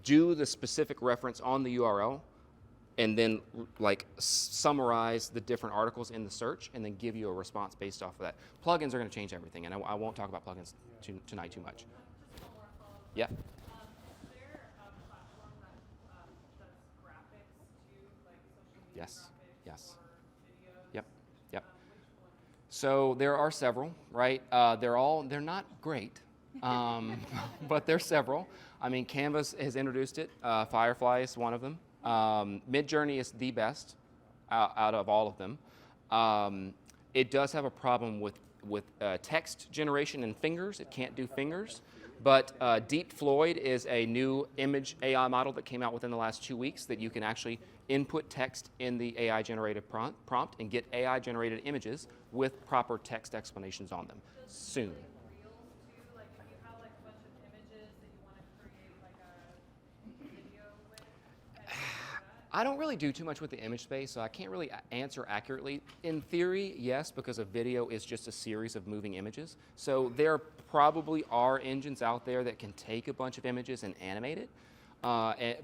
do the specific reference on the URL, and then like summarize the different articles in the search, and then give you a response based off of that. Plugins are going to change everything, and I won't talk about plugins tonight too much. Just one more follow-up. Yeah. Is there a platform that does graphics too, like social media Yes. graphics Yes. or videos? Yep. Yep. Which one? So there are several, right? They're not great, but there's several. I mean, Canvas has introduced it. Firefly is one of them. Midjourney is the best out of all of them. It does have a problem with text generation and fingers. It can't do fingers. But Deep Floyd is a new image AI model that came out within the last 2 weeks that you can actually input text in the AI-generated prompt and get AI-generated images with proper text explanations on them soon. Reels too, like if you have like a bunch of images that you want to create like a video with, can you do that? I don't really do too much with the image space, so I can't really answer accurately. In theory, yes, because a video is just a series of moving images. So there probably are engines out there that can take a bunch of images and animate it.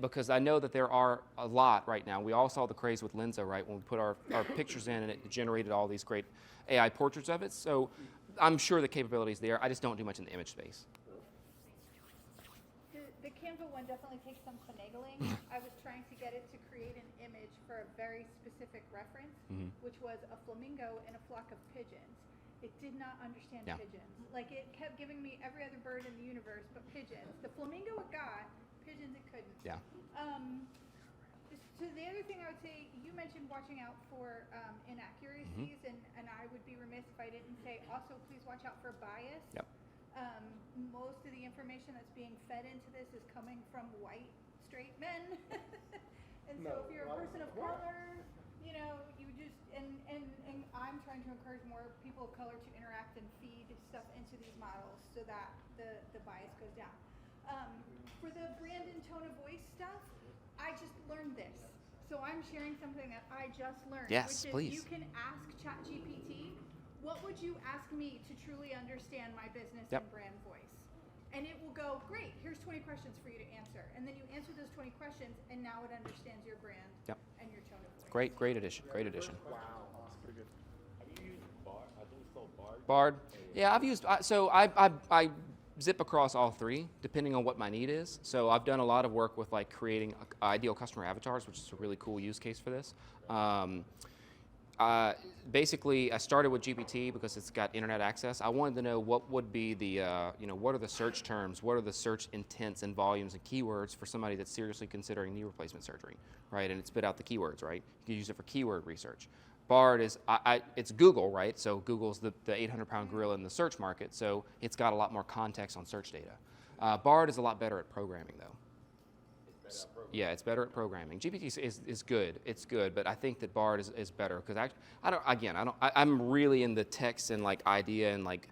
Because I know that there are a lot right now. We all saw the craze with Lensa, right, when we put our pictures in and it generated all these great AI portraits of it. So I'm sure the capability is there. I just don't do much in the image space. The Canva one definitely takes some finagling. I was trying to get it to create an image for a very specific reference, which was a flamingo and a flock of pigeons. It did not understand Yeah. pigeons. Like, it kept giving me every other bird in the universe but pigeons. The flamingo it got, pigeons it couldn't. Yeah. So the other thing I would say, you mentioned watching out for inaccuracies, and I would be remiss if I didn't say also please watch out for bias. Yep. Most of the information that's being fed into this is coming from white, straight men. And so if you're a person of color, you trying to encourage more people of color to interact and feed stuff into these models so that the bias goes down. For the brand and tone of voice stuff, I just learned this. So I'm sharing something that I just learned. Yes, which is please. You can ask ChatGPT, what would you ask me to truly understand my business Yep. and brand voice? And it will go, great, here's 20 questions for you to answer. And then you answer those 20 questions, and now it understands your brand Yep. and your tone of voice. Great addition. Great addition. Wow, that's pretty good. Have you used Bard? I think it's called Bard. Bard. Yeah, I've used. So I zip across all three depending on what my need is. So I've done a lot of work with like creating ideal customer avatars, which is a really cool use case for this. Basically, I started with GPT because it's got internet access. I wanted to know what would be the, what are the search terms, what are the search intents and volumes and keywords for somebody that's seriously considering knee replacement surgery, right? And it spit out the keywords, right? You can use it for keyword research. Bard is, it's Google, right? So Google's the 800-pound gorilla in the search market, so it's got a lot more context on search data. Bard is a lot better at programming, though. Yeah, it's better at programming. GPT is good. It's good, but I think that Bard is better because I'm really in the text and like idea and like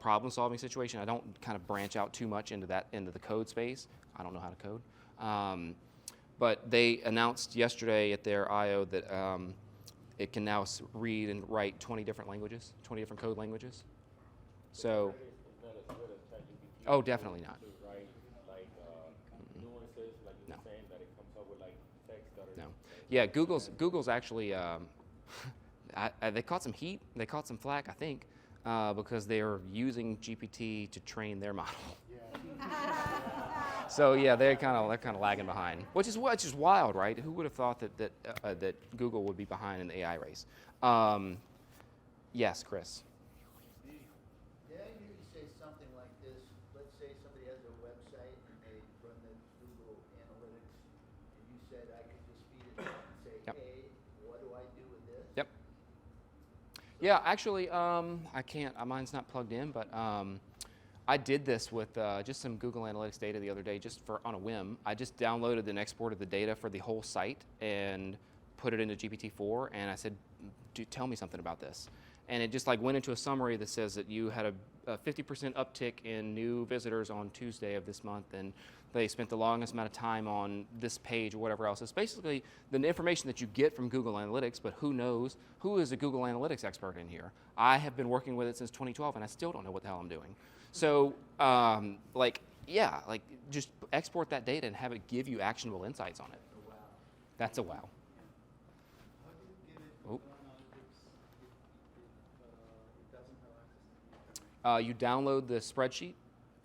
problem solving situation. I don't kind of branch out too much into the code space. I don't know how to code. But they announced yesterday at their I/O that it can now read and write 20 different languages, 20 different code languages. So, It's not as good as ChatGPT. oh, definitely not. To write like nuances, like you No. were saying, that it comes up with like text that are. No. Yeah, Google's actually they caught some heat. They caught some flack, I think, because they are using GPT to train their model. So yeah, they're kind of lagging behind, which is wild, right? Who would have thought that Google would be behind in the AI race? Yes, Chris. Did I hear you say something like this? Let's say somebody has a website and they run the Google Analytics, and you said I could just feed it and say, Yep. hey, what do I do with this? Yep. Yeah, actually, I can't. Mine's not plugged in, but I did this with just some Google Analytics data the other day, just on a whim. I just downloaded and exported the data for the whole site and put it into GPT-4, and I said, tell me something about this. And it just like went into a summary that says that you had a 50% uptick in new visitors on Tuesday of this month, and they spent the longest amount of time on this page or whatever else. It's basically the information that you get from Google Analytics, but who knows? Who is a Google Analytics expert in here? I have been working with it since 2012, and I still don't know what the hell I'm doing. So, just export that data and have it give you actionable insights on it. That's a wow. How do you give it Oh. analytics if it doesn't have access to the You download the spreadsheet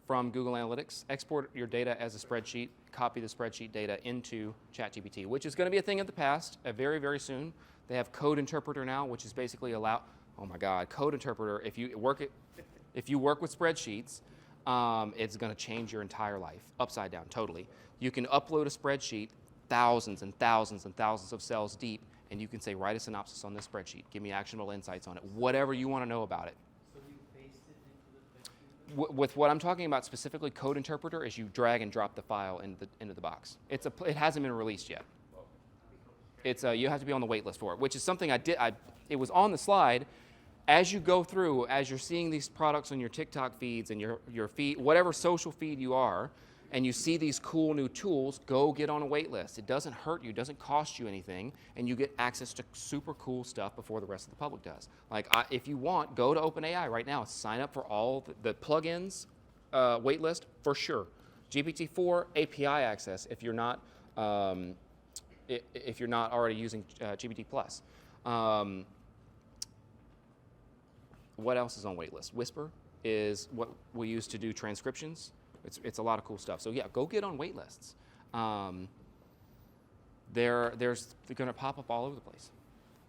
from Google Analytics, export your data as a spreadsheet, copy the spreadsheet data into ChatGPT, which is going to be a thing of the past very, very soon. They have Code Interpreter now, which is basically Code Interpreter, if you work with spreadsheets, it's going to change your entire life, upside down, totally. You can upload a spreadsheet, thousands and thousands and thousands of cells deep, and you can say, write a synopsis on this spreadsheet, give me actionable insights on it, whatever you want to know about it. So do you paste it into the text? With what I'm talking about specifically, Code Interpreter, is you drag and drop the file into the box. It hasn't been released yet. You have to be on the wait list for it, which is something I did. It was on the slide. As you go through, as you're seeing these products on your TikTok feeds and your feed, whatever social feed you are, and you see these cool new tools, go get on a wait list. It doesn't hurt you, doesn't cost you anything, and you get access to super cool stuff before the rest of the public does. If you want, go to OpenAI right now, sign up for all the plugins wait list for sure. GPT-4 API access if you're not already using GPT Plus. What else is on waitlist? Whisper is what we use to do transcriptions. It's a lot of cool stuff. So yeah, go get on waitlists. They're going to pop up all over the place.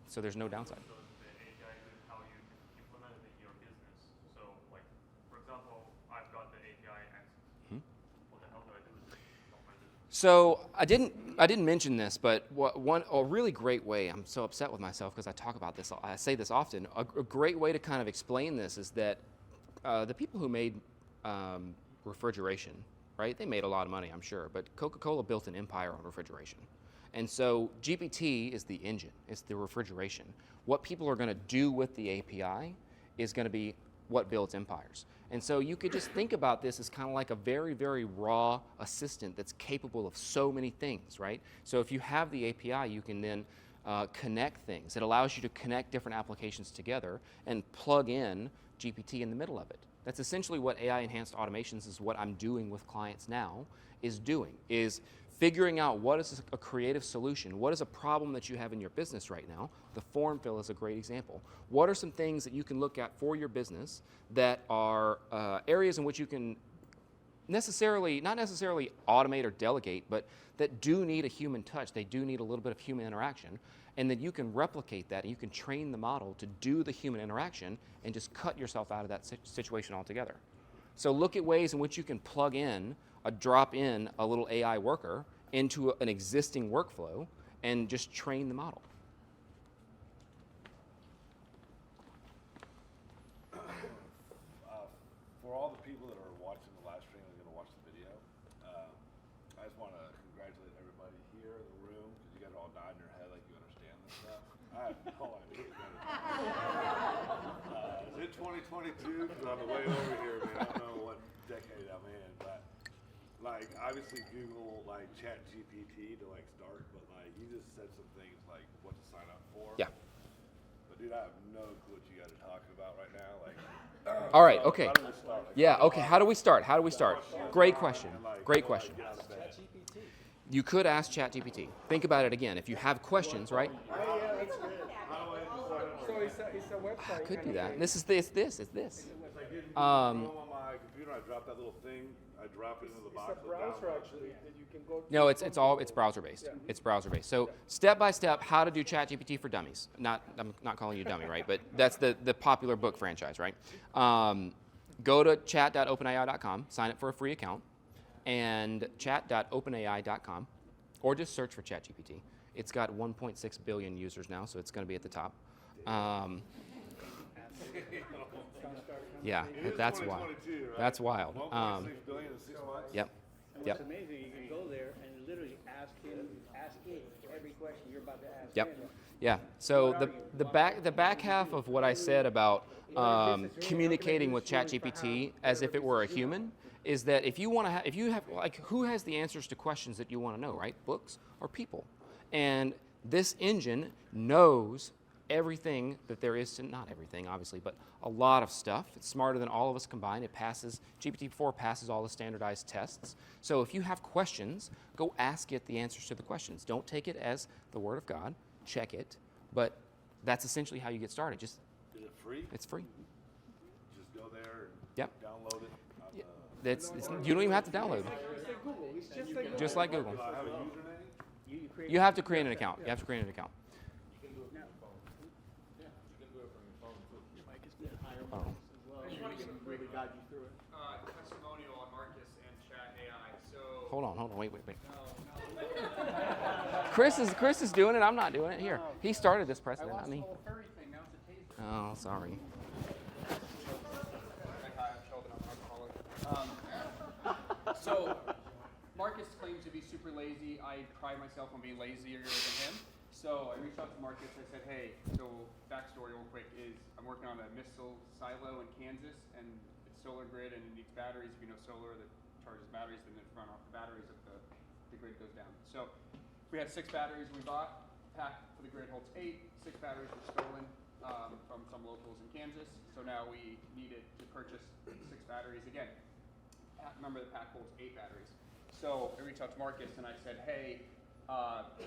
So there's no downside. So the API is how you implement it in your business. So like, for example, I've got the API access. What the hell do I do with it? So I didn't mention this, but a really great way, I'm so upset with myself because I talk about this, I say this often, a great way to kind of explain this is that the people who made refrigeration, right, they made a lot of money, I'm sure, but Coca-Cola built an empire on refrigeration. And so GPT is the engine, it's the refrigeration. What people are going to do with the API is going to be what builds empires. And so you could just think about this as kind of like a very, very raw assistant that's capable of so many things, right? So if you have the API, you can then connect things. It allows you to connect different applications together and plug in GPT in the middle of it. That's essentially what AI enhanced automations is what I'm doing with clients now, is figuring out what is a creative solution, what is a problem that you have in your business right now. The form fill is a great example. What are some things that you can look at for your business that are areas in which you can not necessarily automate or delegate, but that do need a human touch, they do need a little bit of human interaction, and that you can replicate that and you can train the model to do the human interaction and just cut yourself out of that situation altogether. So look at ways in which you can drop in a little AI worker into an existing workflow and just train the model. For all the people that are watching the live stream and going to watch the video, I just want to congratulate everybody here in the room because you guys are all nodding your head like you understand this stuff. I have no idea. Is it 2022? Because on the way over here, man, I don't know what decade I'm in, but like obviously Google like ChatGPT to like start, but like you just said some things like what to sign up for. Yeah. But dude, I have no clue what you guys are talking about right now. Like. All right, okay. How do we start? Yeah, okay, how do we start? Great question. Great question. You could ask ChatGPT. Think about it again. If you have questions, right? So it's a website. I could do that. This is this. It's like on my computer, I drop that little thing. I drop it into the box. It's a browser actually that you can go to. No, it's browser based. Yeah. It's browser based. So step by step, how to do ChatGPT for dummies. I'm not calling you dummy, right? But that's the popular book franchise, right? Go to chat.openai.com, sign up for a free account, and chat.openai.com, or just search for ChatGPT. It's got 1.6 billion users now, so it's going to be at the top. Yeah, that's wild. Right? That's wild. 1.6 billion in 6 months? Yep. And Yep. what's amazing, you can go there and literally ask it every question you're about to ask Yep. him. Yeah. So the back half of what I said about communicating with ChatGPT as if it were a human is that if you have like who has the answers to questions that you want to know, right? Books or people, and this engine knows everything that there is to, not everything obviously, but a lot of stuff. It's smarter than all of us combined. It passes, GPT-4 passes all the standardized tests. So if you have questions, go ask it the answers to the questions. Don't take it as the word of God, check it, but that's essentially how you get started. Is it free? It's free. Just go there and Yep. download it. You don't even have to download it. It's like Google. It's just like Just like Google. Do I have a username? You have to create an account. You have to create an account. You can do it from your phone. Yeah. You can do it from your phone too. Your mic is good. Higher Oh. mics as well. You can really guide you through it. Testimonial on Marcus and Chat AI. So Hold on. Wait. Chris is doing it. I'm not doing it. Here, he started this precedent, not me. Furry thing. Now it's a taser. Oh, sorry. Hi, I'm Sheldon. I'm an alcoholic. So, Marcus claims to be super lazy. I pride myself on being lazier than him. So I reached out to Marcus. I said, hey, so backstory real quick is I'm working on a missile silo in Kansas, and it's solar grid, and it needs batteries. If you know solar that charges batteries, then it run off the batteries if the grid goes down. So we had 6 batteries we bought. Pack for the grid holds 8. 6 batteries were stolen from some locals in Kansas. So now we needed to purchase 6 batteries again. Remember, the pack holds 8 batteries. So I reached out to Marcus and I said, hey,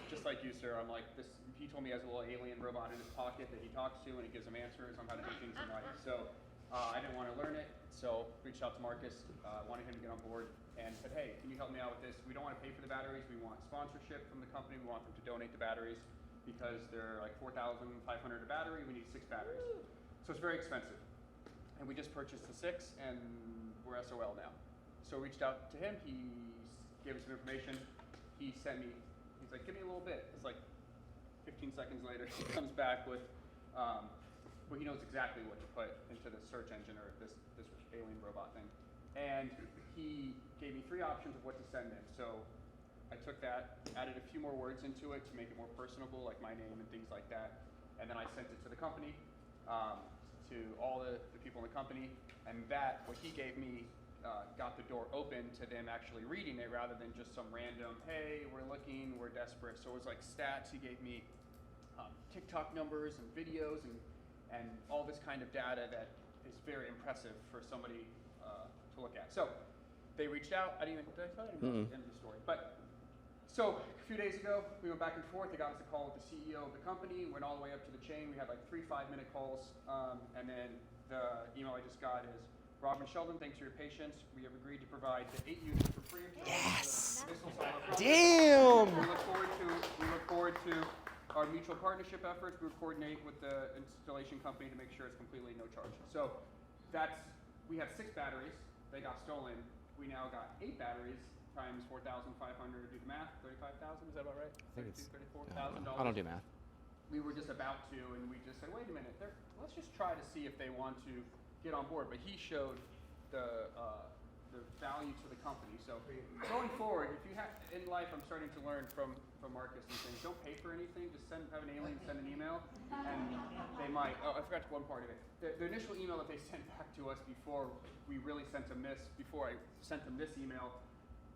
just like you, sir, I'm like this. He told me he has a little alien robot in his pocket that he talks to and it gives him answers on how to do things in life. So I didn't want to learn it, so reached out to Marcus, wanted him to get on board, and said, hey, can you help me out with this? We don't want to pay for the batteries. We want sponsorship from the company. We want them to donate the batteries because they're like $4,500 a battery. We need 6 batteries. So it's very expensive. And we just purchased the 6, and we're SOL now. So reached out to him. He gave us some information. He sent me, he's like, give me a little bit. It's like 15 seconds later, he comes back with, well, he knows exactly what to put into the search engine or this alien robot thing. And he gave me 3 options of what to send in. So I took that, added a few more words into it to make it more personable, like my name and things like that. And then I sent it to the company, to all the people in the company. And that, what he gave me, got the door open to them actually reading it rather than just some random, hey, we're looking, we're desperate. So it was like stats. He gave me TikTok numbers and videos and all this kind of data that is very impressive for somebody to look at. So they reached out. I didn't even know the end of the story. But so a few days ago, we went back and forth. They got us a call with the CEO of the company, went all the way up to the chain. We had like 3 5-minute calls. And then the email I just got is, Rob and Sheldon, thanks for your patience. We have agreed to provide the 8 units for free. Yes. Damn. Damn. We look forward to our mutual partnership efforts. We will coordinate with the installation company to make sure it's completely no charge. So we have 6 batteries. They got stolen. We now got 8 batteries times 4,500. Do the math. 35,000. Is that about right? I think it's $34,000. I don't do math. We were just about to, and we just said, wait a minute. Let's just try to see if they want to get on board. But he showed the value to the company. So going forward, if you have in life, I'm starting to learn from Marcus and things. Don't pay for anything. Just have an alien send an email, and they might. Oh, I forgot one part of it. The initial email that they sent back to us before we really sent them this. Before I sent them this email,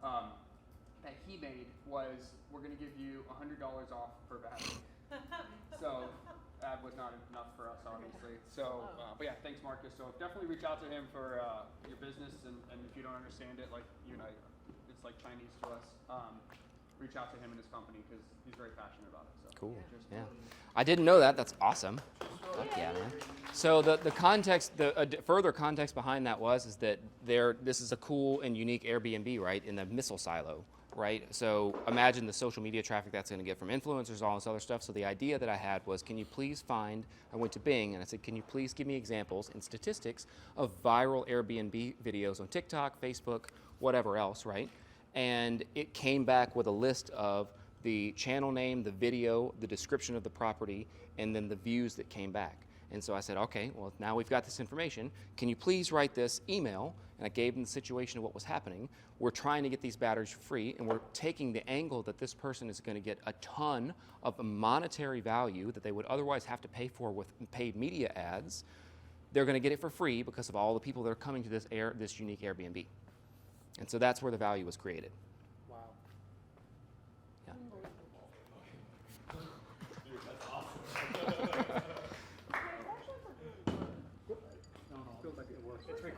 that he made was, we're going to give you $100 off per battery. So that was not enough for us, obviously. So, but yeah, thanks, Marcus. So definitely reach out to him for your business, and if you don't understand it, like you and I, it's like Chinese to us. Reach out to him and his company because he's very passionate about it. So. Cool. Yeah. I didn't know that. That's awesome. Fuck yeah, man. So the context, further context behind that is that this is a cool and unique Airbnb, right, in the missile silo. Right? So imagine the social media traffic that's going to get from influencers, all this other stuff. So the idea that I had was, can you please I went to Bing and I said, can you please give me examples and statistics of viral Airbnb videos on TikTok, Facebook, whatever else, right? And it came back with a list of the channel name, the video, the description of the property, and then the views that came back. And so I said, okay, well, now we've got this information. Can you please write this email? And I gave them the situation of what was happening. We're trying to get these batteries for free, and we're taking the angle that this person is going to get a ton of monetary value that they would otherwise have to pay for with paid media ads. They're going to get it for free because of all the people that are coming to this unique Airbnb. And so that's where the value was created. Wow. Yeah.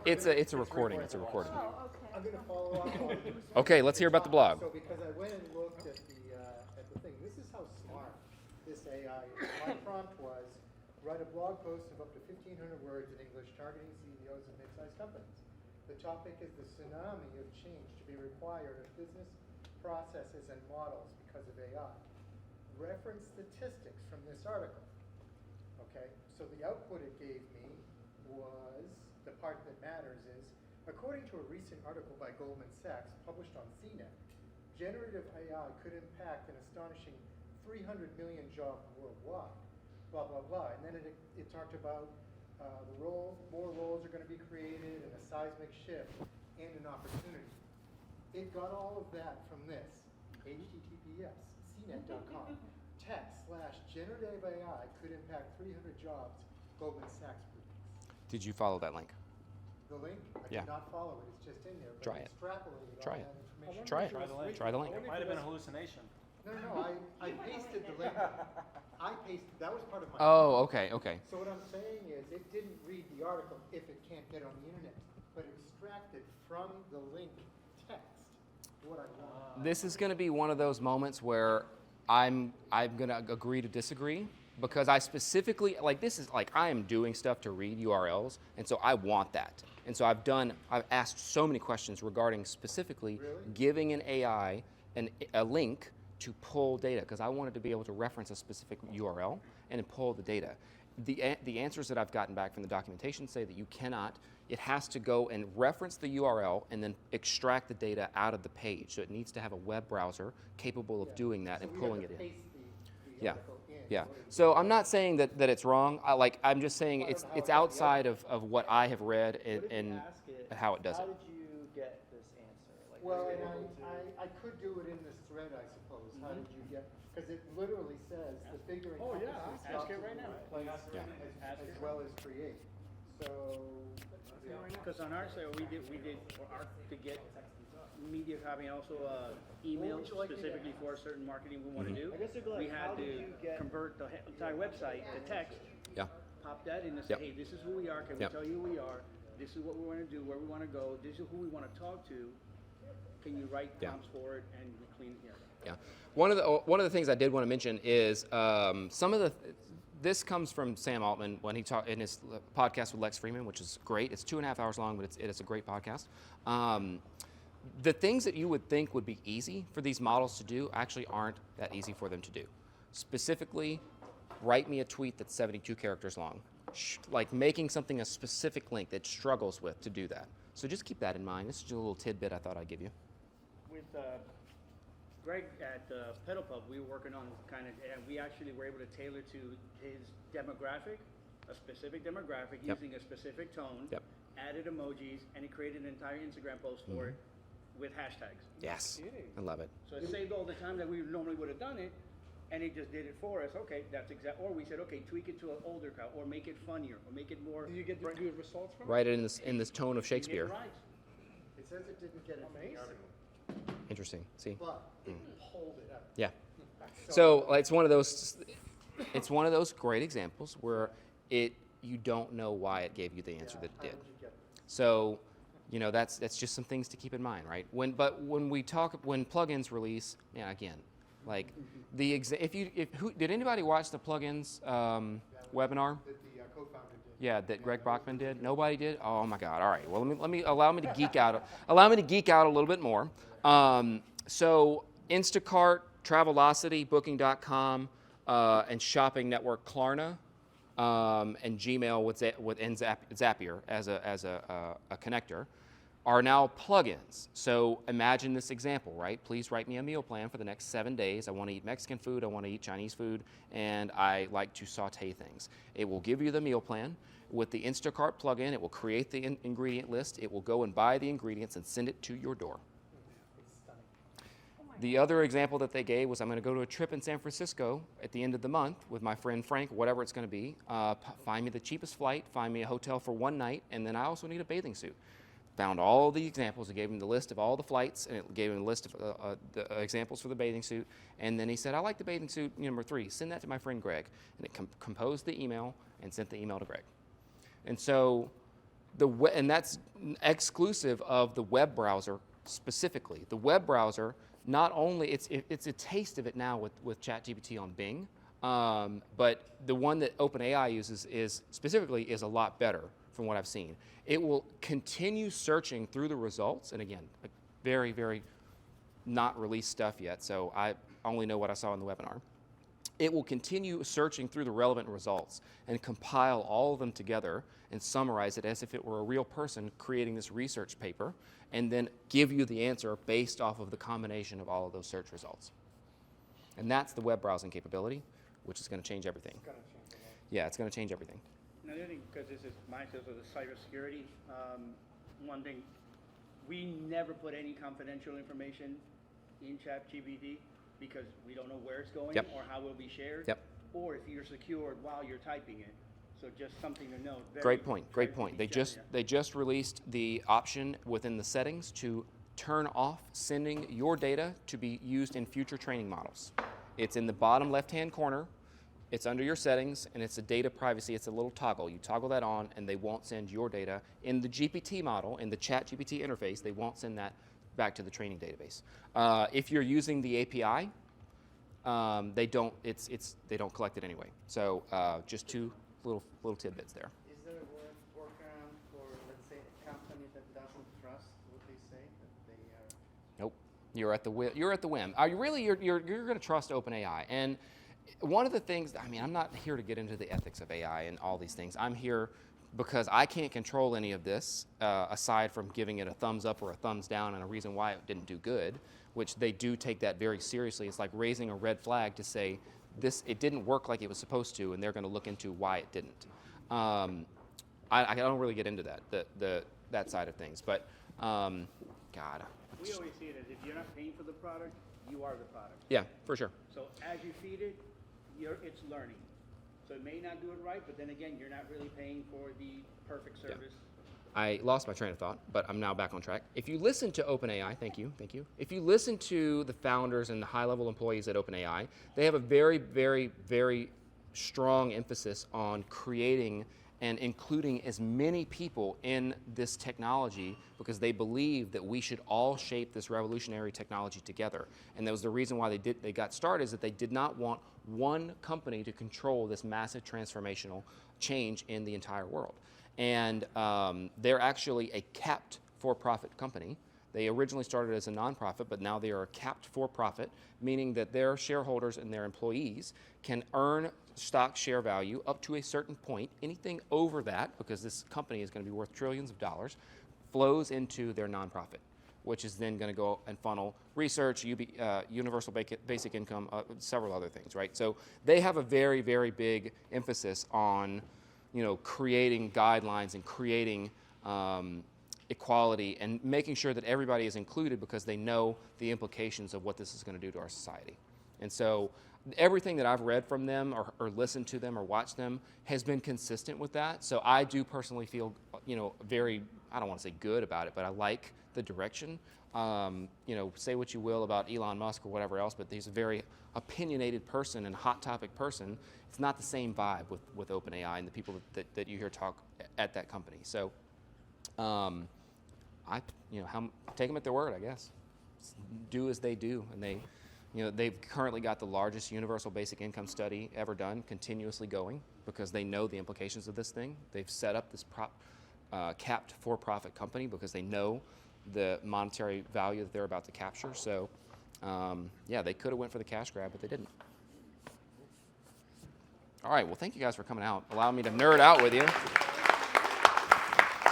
It's a recording. It's a recording. I'm going to follow up on Okay, let's hear about the blog. So because I went and looked at the thing, this is how smart this AI is. My prompt was, write a blog post of up to 1,500 words in English targeting CEOs of mid-sized companies. The topic is the tsunami of change to be required of business processes and models because of AI. Reference statistics from this article. Okay, so the output it gave me was, the part that matters is, according to a recent article by Goldman Sachs published on CNET, generative AI could impact an astonishing 300 million jobs worldwide, blah, blah, blah. And then it talked about more roles are going to be created and a seismic shift and an opportunity. It got all of that from this, https, cnet.com, tech/generative AI could impact 300 jobs, Goldman Sachs predicts. Did you follow that link? The link? I Yeah. did not follow it. It's just in there. But Try I it. extrapolated Try all it. that information. Try it. Try the link. It might have been a hallucination. No, I pasted the link. I pasted, that was part of my. Oh, okay. So what I'm saying is, it didn't read the article if it can't get on the internet, but it extracted from the link text what I want. This is going to be one of those moments where I'm going to agree to disagree, because I specifically, I am doing stuff to read URLs, and so I want that. And so I've asked so many questions regarding specifically giving an AI a link to pull data, because I wanted to be able to reference a specific URL and then pull the data. The answers that I've gotten back from the documentation say that you cannot. It has to go and reference the URL and then extract the data out of the page. So it needs to have a web browser capable of doing that and pulling it in. Yeah. So I'm not saying that it's wrong. I'm just saying it's outside of what I have read and how it does it. How did you get this answer? Well, and I could do it in this thread read, I suppose. How did you get, because it literally says the figure Oh, yeah, encompasses ask stops it right and now. replace Ask as it. well as create. So, Because on our side, we did for our, to get media copy and also email would you like me to specifically for a certain marketing we want to do. I guess it'd be We like, had how did to you get- convert the entire website to text, Yeah. pop that in and say, Yep. hey, this is who we are, can we Yep. tell you who we are? This is what we want to do, where we want to go, this is who we want to talk to. Can you write Yeah. prompts for it and we clean it here? Yeah. One of the things I did want to mention is some of the. This comes from Sam Altman when he talked in his podcast with Lex Freeman, which is great. It's 2.5 hours long, but it's a great podcast. The things that you would think would be easy for these models to do actually aren't that easy for them to do. Specifically, write me a tweet that's 72 characters long. Like making something a specific length it struggles with to do that. So just keep that in mind. This is just a little tidbit I thought I'd give you. With Greg at Pedal Pub, we were working on kind of, and we actually were able to tailor to his demographic, a specific demographic, Yep. using a specific tone, Yep. added emojis, and he created an entire Instagram post for it with hashtags. Yes. I love it. So it saved all the time that we normally would have done it, and it just did it for us. Okay, that's exact. Or we said, okay, tweak it to an older crowd, or make it funnier, or make it more. do you get good results from it? Write it in this tone of Shakespeare. Right. It says it didn't get into the article, Interesting. See. but it pulled it up. Yeah. So it's one of those. It's one of those great examples where you don't know why it gave you the answer that it How did. did you get this? So, that's just some things to keep in mind, right? When plugins release, yeah, again, like did anybody watch the plugins webinar? That the co-founder did. Yeah, that Greg Brockman did. Nobody did. Oh my God! All right. Well, allow me to geek out. Allow me to geek out a little bit more. So Instacart, Travelocity, Booking.com, and shopping network Klarna, and Gmail with Zapier as a connector, are now plugins. So imagine this example, right? Please write me a meal plan for the next 7 days. I want to eat Mexican food, I want to eat Chinese food, and I like to saute things. It will give you the meal plan. With the Instacart plugin, it will create the ingredient list. It will go and buy the ingredients and send it to your door. The other example that they gave was I'm going to go to a trip in San Francisco at the end of the month with my friend Frank, whatever it's going to be. Find me the cheapest flight, find me a hotel for one night, and then I also need a bathing suit. Found all the examples. It gave him the list of all the flights, and it gave him a list of the examples for the bathing suit. And then he said, I like the bathing suit number 3. Send that to my friend Greg. And it composed the email and sent the email to Greg. And so, and that's exclusive of the web browser specifically. The web browser, not only, it's a taste of it now with ChatGPT on Bing, but the one that OpenAI uses is a lot better from what I've seen. It will continue searching through the results, and again, very, very not released stuff yet, so I only know what I saw in the webinar. It will continue searching through the relevant results and compile all of them together and summarize it as if it were a real person creating this research paper, and then give you the answer based off of the combination of all of those search results. And that's the web browsing capability, which is going to change everything. It's gonna change a lot. Yeah, it's going to change everything. Another thing, because this is my sense of the cybersecurity, one thing, we never put any confidential information in ChatGPT because we don't know where it's going Yep. or how it will be shared, Yep. or if you're secured while you're typing it. So just something to note. Great point. They just released the option within the settings to turn off sending your data to be used in future training models. It's in the bottom left-hand corner. It's under your settings, and it's a data privacy. It's a little toggle. You toggle that on, and they won't send your data in the GPT model, in the ChatGPT interface. They won't send that back to the training database. If you're using the API, they don't. They don't collect it anyway. So just two little tidbits there. Is there a workaround for, let's say, a company that doesn't trust what they say, that they are? Nope. You're at the whim. Are you really? You're going to trust OpenAI. And one of the things, I mean, I'm not here to get into the ethics of AI and all these things. I'm here because I can't control any of this aside from giving it a thumbs up or a thumbs down and a reason why it didn't do good, which they do take that very seriously. It's like raising a red flag to say it didn't work like it was supposed to, and they're going to look into why it didn't. I don't really get into that side of things, but God. We always see it as if you're not paying for the product, you are the product. Yeah, for sure. So as you feed it, it's learning. So it may not do it right, but then again, you're not really paying for the perfect service. I lost my train of thought, but I'm now back on track. If you listen to OpenAI, thank you. If you listen to the founders and the high-level employees at OpenAI, they have a very, very, very strong emphasis on creating and including as many people in this technology because they believe that we should all shape this revolutionary technology together. And that was the reason why they got started, is that they did not want one company to control this massive transformational change in the entire world. And they're actually a capped for-profit company. They originally started as a nonprofit, but now they are a capped for-profit, meaning that their shareholders and their employees can earn stock share value up to a certain point. Anything over that, because this company is going to be worth trillions of dollars, flows into their nonprofit, which is then going to go and funnel research, universal basic income, several other things, right? So they have a very, very big emphasis on, creating guidelines and creating equality and making sure that everybody is included because they know the implications of what this is going to do to our society. And so everything that I've read from them or listened to them or watched them has been consistent with that. So I do personally feel, very, I don't want to say good about it, but I like the direction. Say what you will about Elon Musk or whatever else, but he's a very opinionated person and hot topic person. It's not the same vibe with OpenAI and the people that you hear talk at that company. So take them at their word, I guess. Do as they do, and they've currently got the largest universal basic income study ever done, continuously going, because they know the implications of this thing. They've set up this capped for-profit company because they know the monetary value that they're about to capture. So, they could have went for the cash grab, but they didn't. All right, well, thank you guys for coming out, allowing me to nerd out with you.